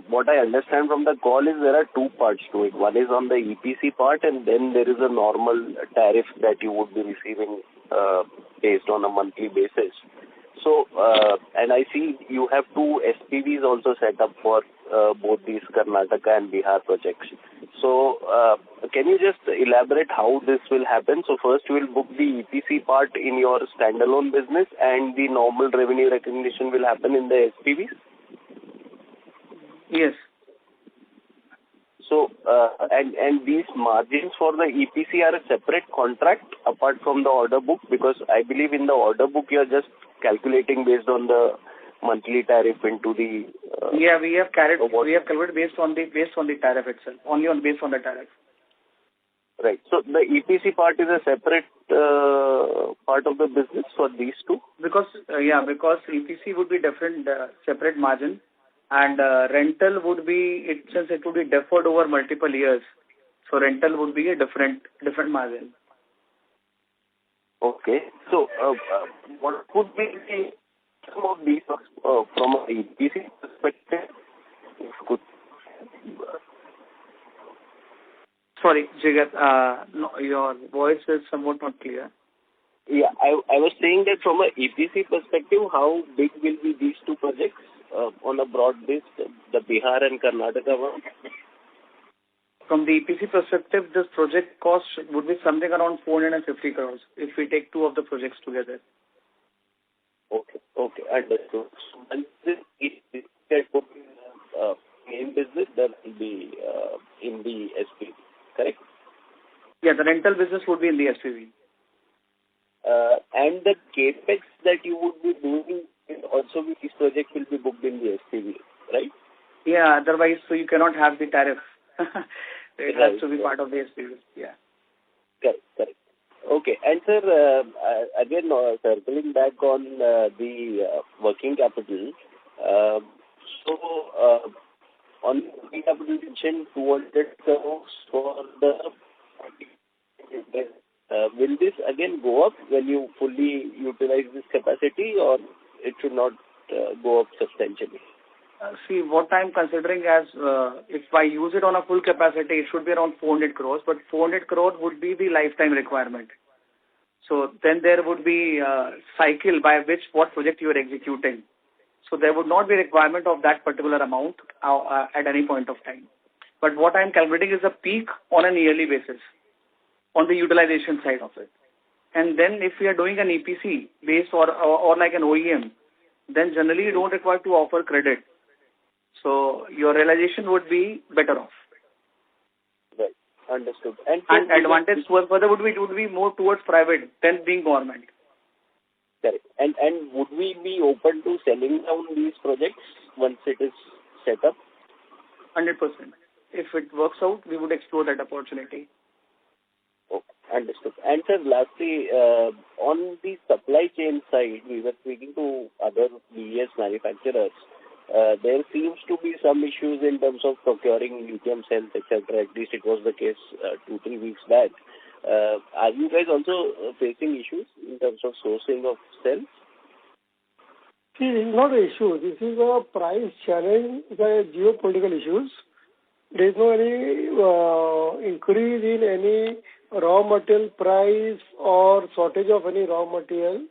What I understand from the call is there are two parts to it. One is on the EPC part, and then there is a normal tariff that you would be receiving based on a monthly basis. And I see you have two SPVs also set up for both these Karnataka and Bihar projects. Can you just elaborate how this will happen? So first you will book the EPC part in your standalone business, and the normal revenue recognition will happen in the SPVs? Yes. And these margins for the EPC are a separate contract apart from the order book, because I believe in the order book you are just calculating based on the monthly tariff into the. We have calculated based on the tariff itself, based on the tariff. Right. So the EPC part is a separate part of the business for these two. Because EPC would be different, separate margin. And rental would be, since it would be deferred over multiple years, so rental would be a different margin. Okay. So what would be some of these from a EPC perspective? Sorry, Jigar, no, your voice is somewhat not clear. Yeah, I was saying that from a EPC perspective, how big will be these two projects? On a broad base, the Bihar and Karnataka one? From the EPC perspective, this project cost would be something around 450 crores if we take two of the projects together. Okay, understood. And this is main business that will be in the SPV, correct? Yeah, the rental business would be in the SPV. And the capex that you would be doing also with this project will be booked in the SPV, right? Yeah, otherwise, so you cannot have the tariff. It has to be part of the SPV. Yeah. Correct. Okay. And sir, again, circling back on the working capital. On working capital, you mentioned 200 crores for the. Will this again go up when you fully utilize this capacity, or it should not go up substantially? See, what I'm considering as, if I use it on a full capacity, it should be around 400 crores, but 400 crores would be the lifetime requirement. So then there would be a cycle by which what project you are executing. So there would not be requirement of that particular amount at any point of time. But what I'm calculating is a peak on a yearly basis on the utilization side of it. And then if we are doing an EPC based or like an OEM, then generally you don't require to offer credit. So your realization would be better off. Right. Understood. And advantage further would be more towards private than being government. Correct. And would we be open to selling down these projects once it is set up? 100%. If it works out, we would explore that opportunity. Okay, understood. And sir, lastly, on the supply chain side, we were speaking to other BES manufacturers. There seems to be some issues in terms of procuring lithium cells, etc. At least it was the case 2-3 weeks back. Are you guys also facing issues in terms of sourcing of cells? See, it's not an issue. This is a price challenge, the geopolitical issues. There is no any increase in any raw material price or shortage of any raw material.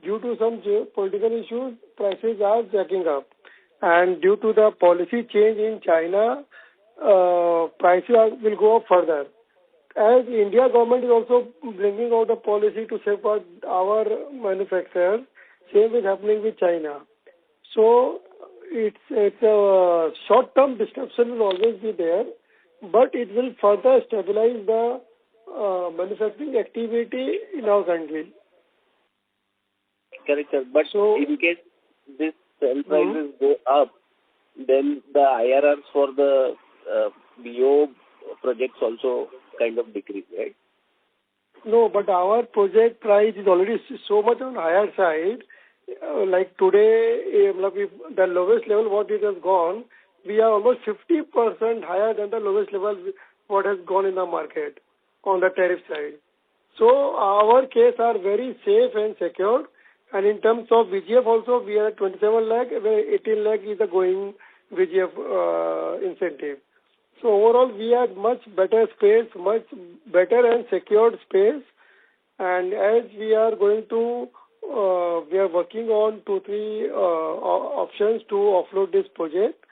Due to some geopolitical issues, prices are jacking up. And due to the policy change in China, prices will go up further. as India government is also bringing out a policy to safeguard our manufacturers, same is happening with China. So it's a short-term disruption will always be there, but it will further stabilize the manufacturing activity in our country. Correct, sir. But so, in case this sell prices go up, then the IRRs for the BO projects also kind of decrease, right? No, but our project price is already so much on higher side. Like today, the lowest level what it has gone, we are almost 50% higher than the lowest level what has gone in the market on the tariff side. So our case are very safe and secure. And in terms of VGF also, we are at 27 lakh, where 18 lakh is the going VGF incentive. So overall, we have much better space, much better and secured space. And as we are going to, we are working on 2-3 options to offload this project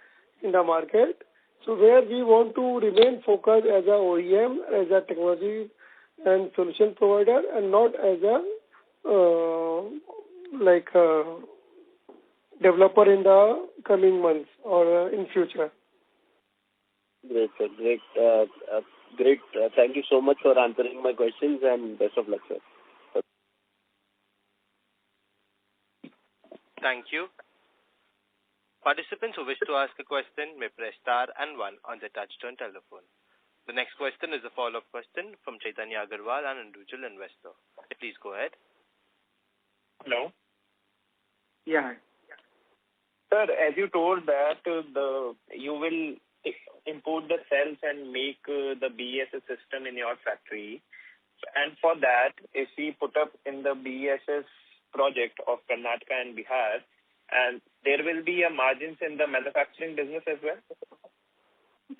in the market. So where we want to remain focused as a OEM, as a technology and solution provider, and not as a developer in the coming months or in future. Great, sir. Great. Great. Thank you so much for answering my questions, and best of luck, sir. Thank you. Participants who wish to ask a question may press star and 1 on their touch-tone telephone. The next question is a follow-up question from Chaitanya Agarwal, an individual investor. Please go ahead. Hello. Yeah. Sir, as you told that you will import the cells and make the BESS system in your factory, and for that, if we put up in the BESS project of Karnataka and Bihar, and there will be a margins in the manufacturing business as well?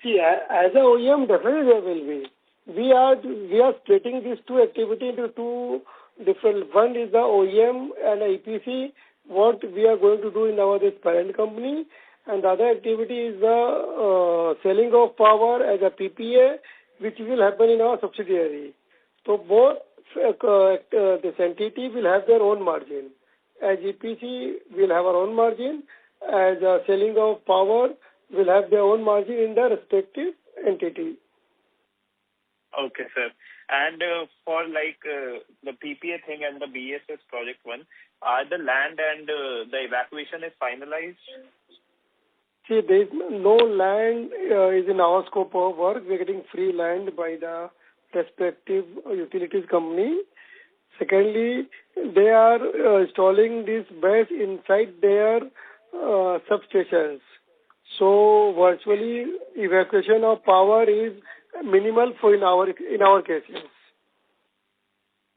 See, as a OEM, definitely there will be. We are splitting these two activities into two different. One is the OEM and EPC, what we are going to do in our this parent company, and the other activity is the selling of power as a PPA, which will happen in our subsidiary. So both this entity will have their own margin. As EPC will have our own margin, as selling of power will have their own margin in the respective entity. Okay, sir. And for the PPA thing and the BESS project one, are the land and the evacuation is finalized? See, there is no land is in our scope of work. We are getting free land by the respective utilities company. Secondly, they are installing this BESS inside their substations. So virtually evacuation of power is minimal for in our cases.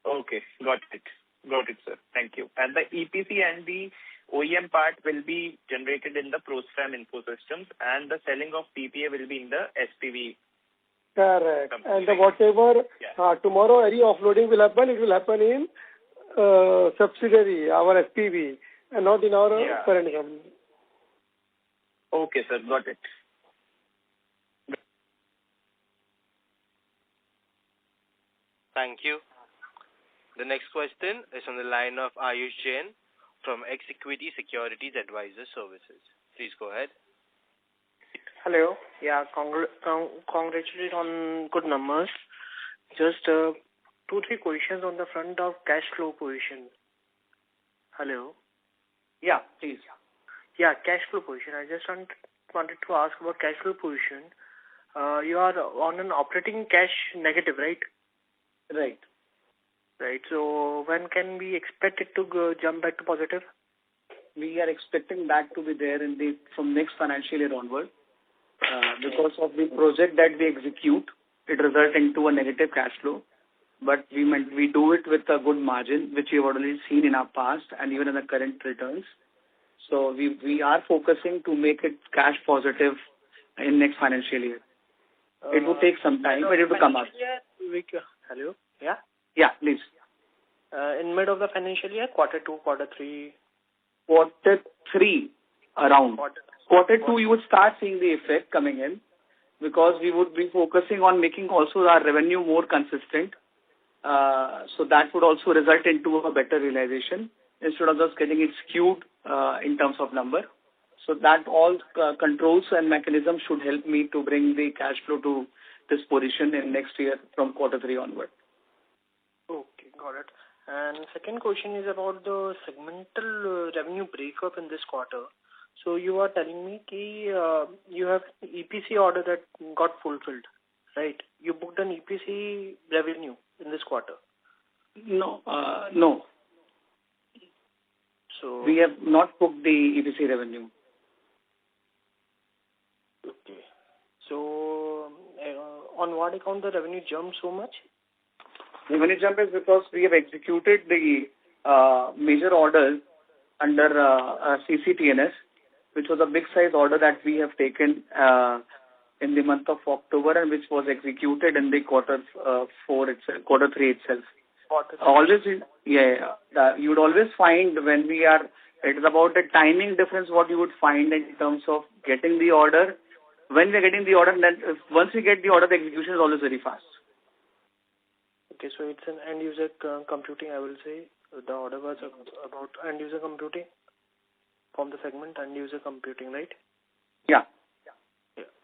Okay, got it, sir. Thank you. And the EPC and the OEM part will be generated in the Prostarm Infosystems, and the selling of PPA will be in the SPV. Correct. And whatever tomorrow any offloading will happen, it will happen in subsidiary, our SPV, and not in our parent company. Okay, sir. Got it. Thank you. The next question is on the line of Ayush Jain from Equity Securities Advisor Services. Please go ahead. Hello. Yeah, congratulations on good numbers. Just 2-3 questions on the front of cash flow position. Hello. Yeah, please. Yeah, cash flow position. I just wanted to ask about cash flow position. You are on an operating cash negative, right? Right. Right. So when can we expect it to jump back to positive? We are expecting that to be there from next financial year onward. Because of the project that we execute, it results into a negative cash flow. But we do it with a good margin, which we have already seen in our past and even in the current returns. So we are focusing to make it cash positive in next financial year. It will take some time, but it will come up. Hello? Yeah? Yeah, please. In mid of the financial year, quarter 2, quarter 3? Quarter 3 around. Quarter 2, you would start seeing the effect coming in. because we would be focusing on making also our revenue more consistent. So that would also result into a better realization instead of just getting it skewed in terms of number. So that all controls and mechanisms should help me to bring the cash flow to this position in next year from quarter 3 onward. Okay, got it. And second question is about the segmental revenue breakup in this quarter. So you are telling me that you have EPC order that got fulfilled, right? You booked an EPC revenue in this quarter. No, no. So we have not booked the EPC revenue. Okay. So on what account the revenue jumped so much? Revenue jump is because we have executed the major orders under CCTNS, which was a big size order that we have taken in the month of October and which was executed in the quarter 3 itself. Always, you would always find when we are, it is about the timing difference what you would find in terms of getting the order. When we are getting the order, then once we get the order, the execution is always very fast. Okay, so it's an end user computing, I will say. The order was about end user computing from the segment end user computing, right? Yeah.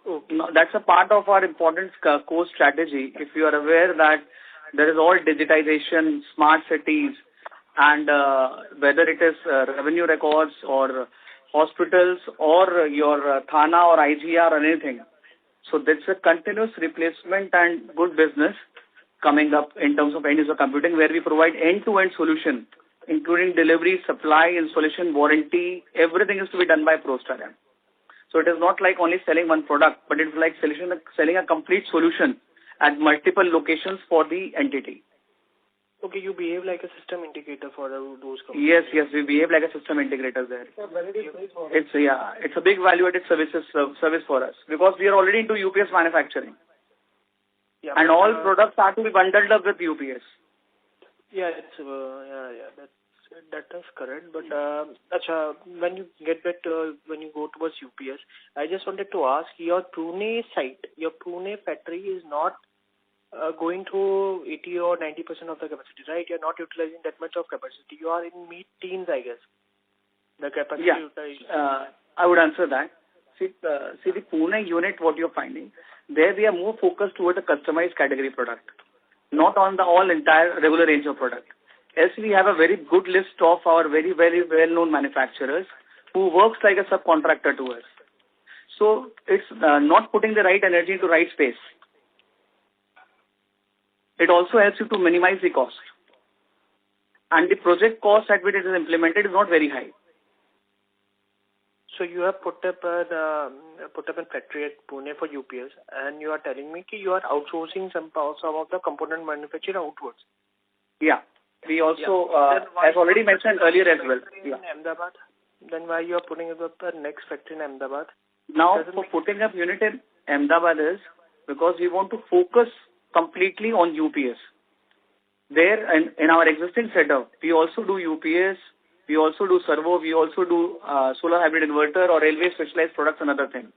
Okay. No, that's a part of our important core strategy. If you are aware that there is all digitization, smart cities, and whether it is revenue records or hospitals or your Thana or IGR or anything. So that's a continuous replacement and good business coming up in terms of end user computing, where we provide end-to-end solution, including delivery, supply, installation, warranty. Everything is to be done by Prostarm. So it is not like only selling one product, but it's like selling a complete solution at multiple locations for the entity. Okay, you behave like a system integrator for those companies. Yes, we behave like a system integrator there. It's a big value-added service for us because we are already into UPS manufacturing. Yeah, and all products are to be bundled up with UPS. Yeah, that is correct. But when you get back to, when you go towards UPS, I just wanted to ask, your Pune site, your Pune factory is not going to 80 or 90% of the capacity, right? You're not utilizing that much of capacity. You are in mid-teens, I guess. The capacity utilization. I would answer that. See the Pune unit, what you're finding, there we are more focused toward a customized category product, not on the entire regular range of product. Else we have a very good list of our very, very well-known manufacturers who works like a subcontractor to us. So it's not putting the right energy into right space. It also helps you to minimize the cost. And the project cost at which it is implemented is not very high. So you have put up a factory at Pune for UPS, and you are telling me that you are outsourcing some of the component manufacturing outwards. Yeah. We also, as already mentioned earlier as well. In Ahmedabad? Then why you are putting up the next factory in Ahmedabad? Now, for putting up unit in Ahmedabad is because we want to focus completely on UPS. There, in our existing setup, we also do UPS, we also do servo, we also do solar hybrid inverter or railway specialized products and other things.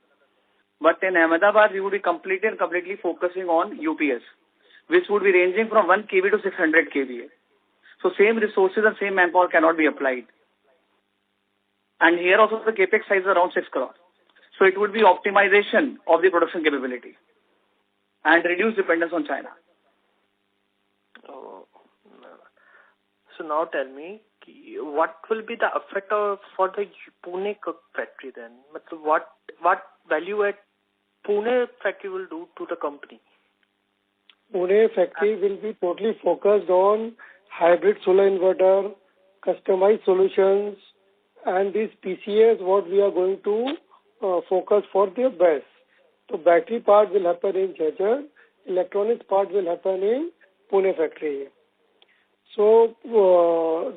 But in Ahmedabad, we would be completely focusing on UPS, which would be ranging from 1 kV to 600 kVA. So same resources and same manpower cannot be applied. And here also the capex size is around 6 crore. So it would be optimization of the production capability and reduce dependence on China. So now tell me, what will be the effect for the Pune factory then? What value add Pune factory will do to the company? Pune factory will be totally focused on hybrid solar inverter, customized solutions, and these PCAs what we are going to focus for their best. So battery part will happen in Chhatar, electronics part will happen in Pune factory. So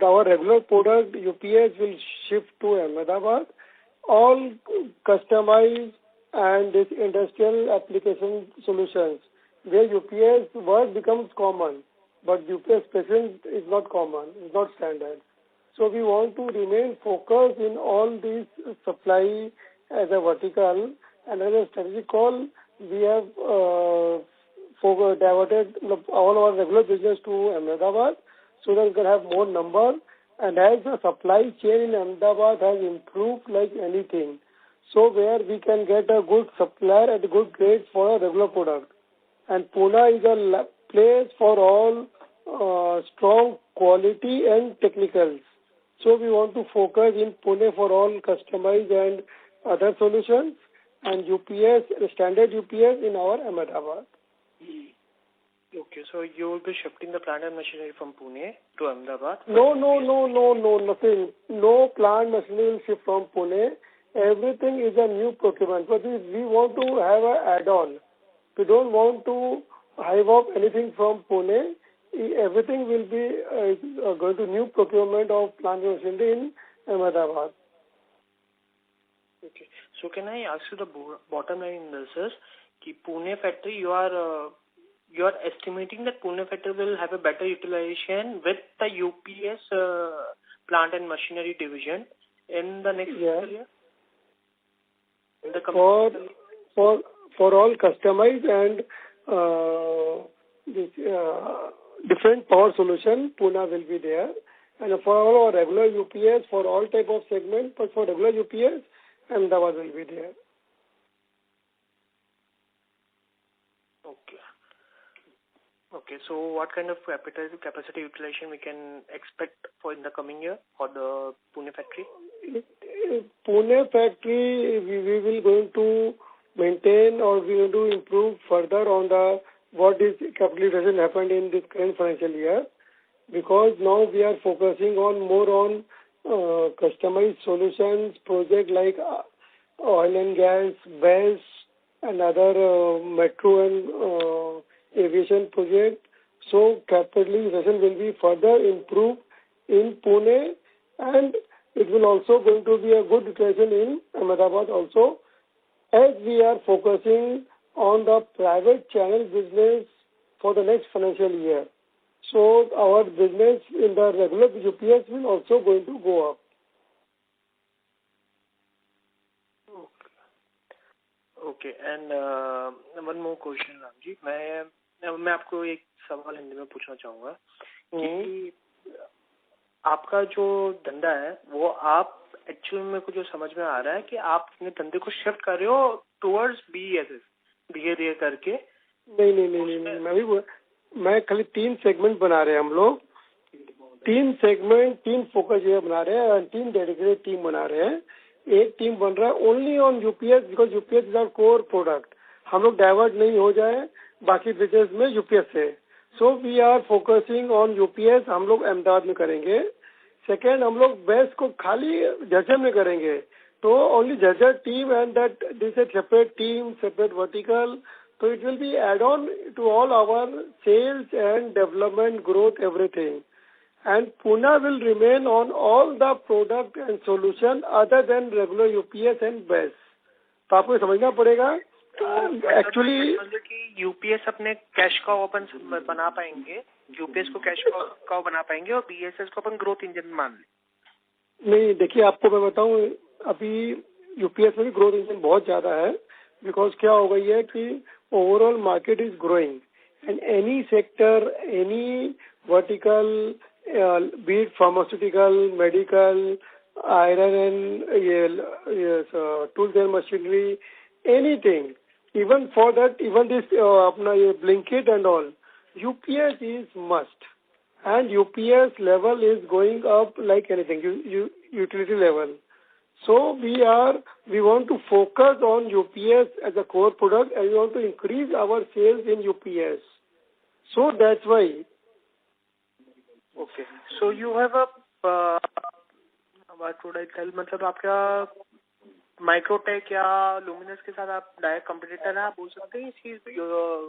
our regular product UPS will shift to Ahmedabad. All customized and this industrial application solutions where UPS work becomes common, but UPS specific is not common, is not standard. So we want to remain focused in all these supply as a vertical, and as a strategic call, we have diverted all our regular business to Ahmedabad so that we can have more number. And as the supply chain in Ahmedabad has improved like anything, so where we can get a good supplier at a good rate for a regular product. And Pune is a place for all strong quality and technicals. So we want to focus in Pune for all customized and other solutions, and UPS, standard UPS in our Ahmedabad. Okay, so you will be shifting the plant and machinery from Pune to Ahmedabad? No, nothing. No plant machinery will shift from Pune. Everything is a new procurement. But we want to have an add-on. We don't want to hive off anything from Pune. Everything will be going to new procurement of plant machinery in Ahmedabad. Okay. So can I ask you the bottom line in this is, Pune factory, you are estimating that Pune factory will have a better utilization with the UPS plant and machinery division in the next fiscal year? In the for all customized and different power solution, Pune will be there. And for all our regular UPS, for all type of segment, but for regular UPS, Ahmedabad will be there. Okay, so what kind of capacity utilization we can expect for in the coming year for the Pune factory? Pune factory, we will going to maintain or we will to improve further on the what is capitalization happened in this current financial year, because now we are focusing on more on customized solutions, project like oil and gas, BESS, and other metro and aviation project. So capitalization will be further improved in Pune, and it will also going to be a good utilization in Ahmedabad also, as we are focusing on the private channel business for the next financial year. So our business in the regular UPS will also going to go up. Okay, and one more question, Ramji. मैं आपको एक सवाल हिंदी में पूछना चाहूँगा कि आपका जो धंधा है वो आप एक्चुअली में को जो समझ में आ रहा है कि आप अपने धंधे को शिफ्ट कर रहे हो टुवर्ड्स बीएसएस धीरे करके? नहीं, मैं खाली 3 सेगमेंट बना रहे हैं हम लोग, 3 सेगमेंट 3 फोकस एरिया बना रहे हैं और 3 डेडिकेटेड टीम बना रहे हैं. एक टीम बन रहा है only on UPS, because UPS is our core product. हम लोग डाइवर्ट नहीं हो जाए बाकी बिजनेस में यूपीएस से. So we are focusing on UPS. हम लोग अहमदाबाद में करेंगे. सेकेंड, हम लोग बेस को खाली झज्जर में करेंगे, तो only Jhajjar team and that this A separate team, separate vertical. So it will be add-on to all our sales and development growth, everything. And Pune will remain on all the product and solution other than regular UPS and BESS. तो आपको समझना पड़ेगा. Actually UPS अपने cash का open बना पाएंगे, UPS को cash का बना पाएंगे और बीएसएस को अपन ग्रोथ इंजन मान लें. नहीं, देखिए आपको मैं बताऊं, अभी यूपीएस में भी ग्रोथ इंजन बहुत ज्यादा है. बिकॉज क्या हो गई है कि overall market is growing, and any sector, any vertical, be it pharmaceutical, medical, iron and tools and machinery, anything, even for that, even this apna Blinkit and all, UPS is must, and UPS level is going up like anything, utility level. So we want to focus on UPS as a core product, and we want to increase our sales in UPS. So that's why. Okay. So you have a what would I tell? मतलब आपका Microtek या luminous के साथ आप direct competitor हैं, आप बोल सकते हैं इस चीज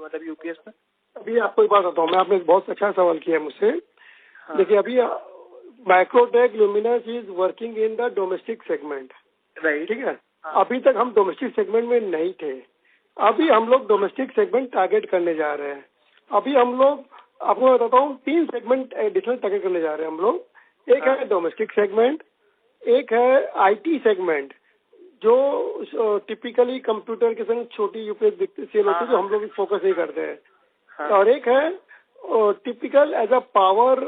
मतलब यूपीएस में? अभी आपको एक बात बताऊँ मैं, आपने बहुत अच्छा सवाल किया मुझसे. देखिए अभी Microtek luminous is working in the domestic segment, right? ठीक है. अभी तक हम डोमेस्टिक सेगमेंट में नहीं थे. अभी हम लोग डोमेस्टिक सेगमेंट टारगेट करने जा रहे हैं. अभी हम लोग आपको बताता हूँ 3 सेगमेंट एडिशनल टारगेट करने जा रहे हैं हम लोग. एक है डोमेस्टिक सेगमेंट, एक है आईटी सेगमेंट. जो टिपिकली कंप्यूटर के संग छोटी यूपीएस सेल होती है जो हम लोग फोकस नहीं करते हैं। और एक है typical as a power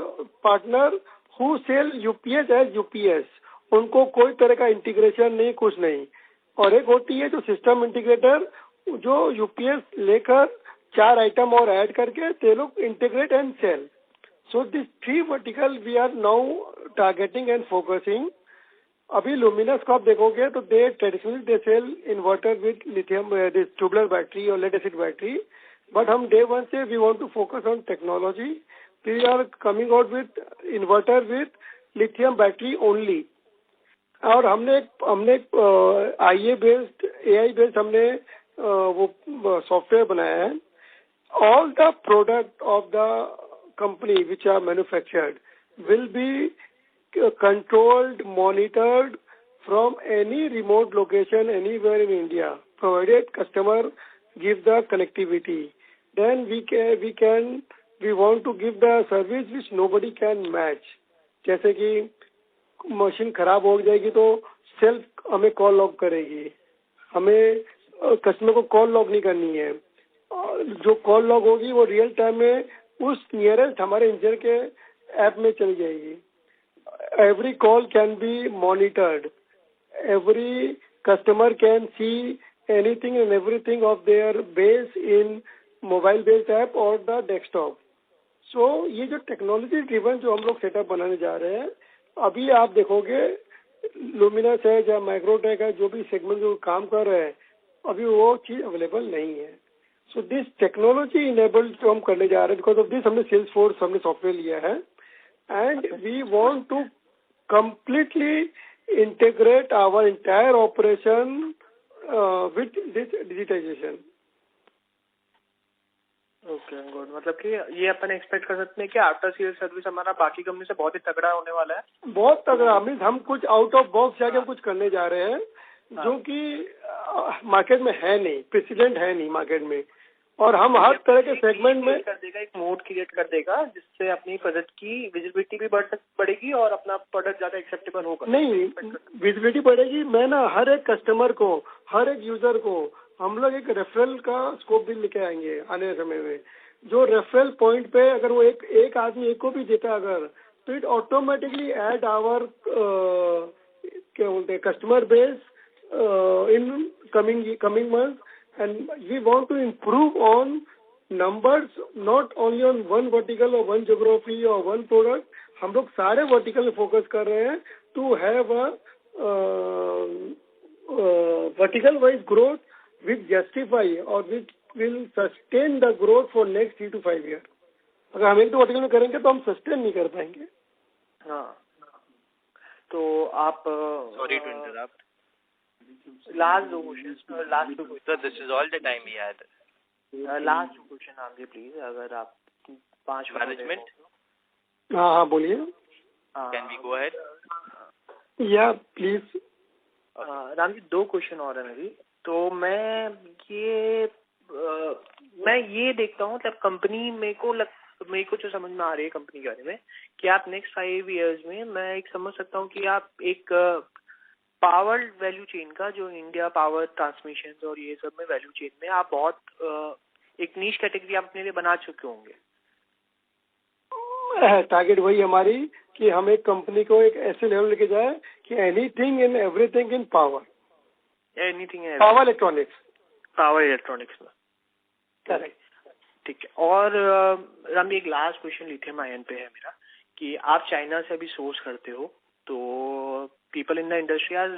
partner who sell UPS as UPS, उनको कोई तरह का इंटीग्रेशन नहीं, कुछ नहीं। और एक होती है जो सिस्टम इंटीग्रेटर, जो यूपीएस लेकर 4 आइटम और ऐड करके ते लोग integrate and sell. So this 3 vertical we are now targeting and focusing. अभी लुमिनस को आप देखोगे तो they traditionally they sell inverter with lithium this tubular battery और लेड एसिड बैटरी, बट हम डे 1 से we want to focus on technology. We are coming out with inverter with lithium battery only. और हमने आईए based AI based हमने वो software बनाया है। All the product of the company which are manufactured will be controlled, monitored from any remote location anywhere in India, provided customer give the connectivity. Then we want to give the service which nobody can match. जैसे कि machine खराब हो जाएगी तो self हमें call log करेगी, हमें customer को कॉल लॉग नहीं करनी है। जो कॉल लॉग होगी वो रियल टाइम में उस नियरेस्ट हमारे इंजीनियर के ऐप में चली जाएगी। Every call can be monitored. Every customer can see anything and everything of their base in mobile based app or the desktop. So ये जो टेक्नोलॉजी ड्रिवन जो हम लोग सेटअप बनाने जा रहे हैं, अभी आप देखोगे लुमिनस है या माइक्रोटेक है, जो भी सेगमेंट जो काम कर रहे हैं, अभी वो चीज अवेलेबल नहीं है। सो दिस टेक्नोलॉजी इनेबल्ड जो हम करने जा रहे हैं, बिकॉज ऑफ दिस हमने सेल्स फोर्स हमने सॉफ्टवेयर लिया है, and we want to completely integrate our entire operation with this digitization. Okay good. मतलब कि ये अपन एक्सपेक्ट कर सकते हैं कि आफ्टर सेल सर्विस हमारा बाकी कंपनी से बहुत ही तगड़ा होने वाला है। बहुत तगड़ा। हम कुछ आउट ऑफ बॉक्स जाके कुछ करने जा रहे हैं जो कि मार्केट में है नहीं, प्रेसिडेंट है नहीं मार्केट में। और हम हर तरह के सेगमेंट में कर देगा, एक मोड क्रिएट कर देगा जिससे अपनी प्रोडक्ट की विजिबिलिटी भी बढ़ेगी और अपना प्रोडक्ट ज्यादा एक्सेप्टेबल होगा। नहीं, विजिबिलिटी बढ़ेगी। मैं ना हर एक कस्टमर को, हर एक यूजर को हम लोग एक रेफरल का स्कोप भी लेके आएंगे आने समय में। जो रेफरल पॉइंट पे अगर वो एक आदमी एक को भी देता अगर, तो इट ऑटोमेटिकली ऐड आवर क्या बोलते हैं customer base in coming month. And we want to improve on numbers, not only on one vertical or one geography or one product. हम लोग सारे vertical में focus कर रहे हैं to have a vertical wise growth which justify or which will sustain the growth for next 3 to 5 years. अगर हम एक दो vertical में करेंगे तो हम sustain नहीं कर पाएंगे। हाँ, तो आप sorry to interrupt. Last two questions. Sir, this is all the time we had. Last two question आगे प्लीज, अगर आप 5 मैनेजमेंट। हाँ बोलिए। Can we go ahead? Yeah, please. Ram ji 2 question और है मेरी। तो मैं ये देखता हूँ, मतलब कंपनी मेरे को जो समझ में आ रही है कंपनी के बारे में कि आप नेक्स्ट 5 years में, मैं एक समझ सकता हूँ कि आप एक पावर वैल्यू चेन का, जो इंडिया पावर ट्रांसमिशन और ये सब में वैल्यू चेन में आप बहुत एक नीश कैटेगरी आप अपने लिए बना चुके होंगे। टारगेट वही हमारी कि हम एक कंपनी को एक ऐसे लेवल लेके जाए कि anything in everything in power, anything in power electronics में। करेक्ट, ठीक है। और राम, एक लास्ट क्वेश्चन लिथियम आयन पे है मेरा कि आप चाइना से अभी सोर्स करते हो, तो people in the industry are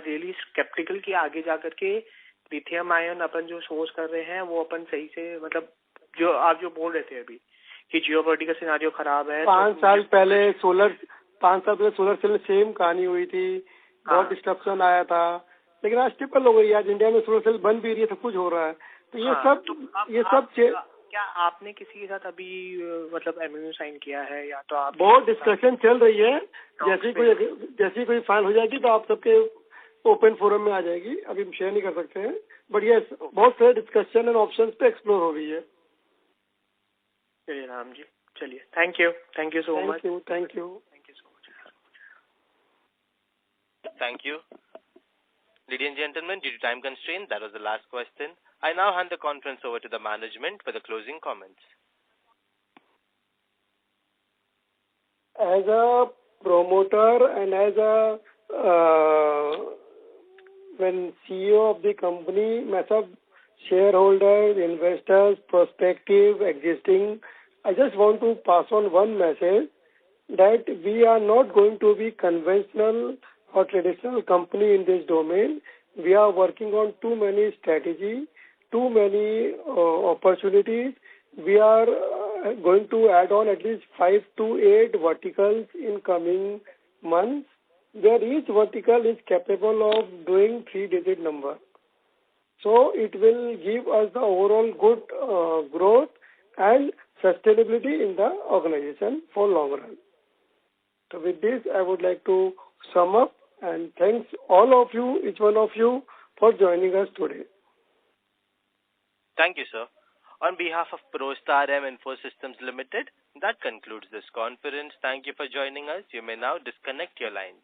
really sceptical कि आगे जाकर के लिथियम आयन अपन जो सोर्स कर रहे हैं वो अपन सही से, मतलब जो आप जो बोल रहे थे अभी कि जियोपॉलिटिकल सिनेरियो खराब है। 5 साल पहले सोलर सेल में सेम कहानी हुई थी, बहुत डिस्ट्रप्शन आया था, लेकिन आज ट्रिपल हो गई। आज इंडिया में सोलर सेल बन भी रही है, सब कुछ हो रहा है। तो ये सब क्या आपने किसी के साथ अभी मतलब एमओयू साइन किया है, या तो आप बहुत डिस्कशन चल रही है। जैसी कोई फाइल हो जाएगी तो आप सबके ओपन फोरम में आ जाएगी, अभी हम शेयर नहीं कर सकते हैं, बट ये बहुत सारे डिस्कशन एंड ऑप्शंस पे एक्सप्लोर हो रही है। चलिए राम जी, चलिए, thank you so much. Thank you. Thank you. Ladies and gentlemen, due to time constraint, that was the last question. I now hand the conference over to the management for the closing comments. As a promoter and as a when CEO of the company, myself, shareholders, investors, prospective, existing, I just want to pass on one message that we are not going to be conventional or traditional company in this domain. We are working on too many strategies, too many opportunities. We are going to add on at least 5 to 8 verticals in coming months, where each vertical is capable of doing 3-digit number. So it will give us the overall good growth and sustainability in the organization for long run. So with this, I would like to sum up and thanks all of you, each one of you, for joining us today. Thank you, sir. On behalf of Prostarm Info Systems Limited, that concludes this conference. Thank you for joining us. You may now disconnect your lines.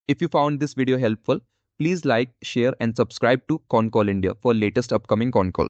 If you found this video helpful, please like, share and subscribe to Concall India for latest upcoming Concall.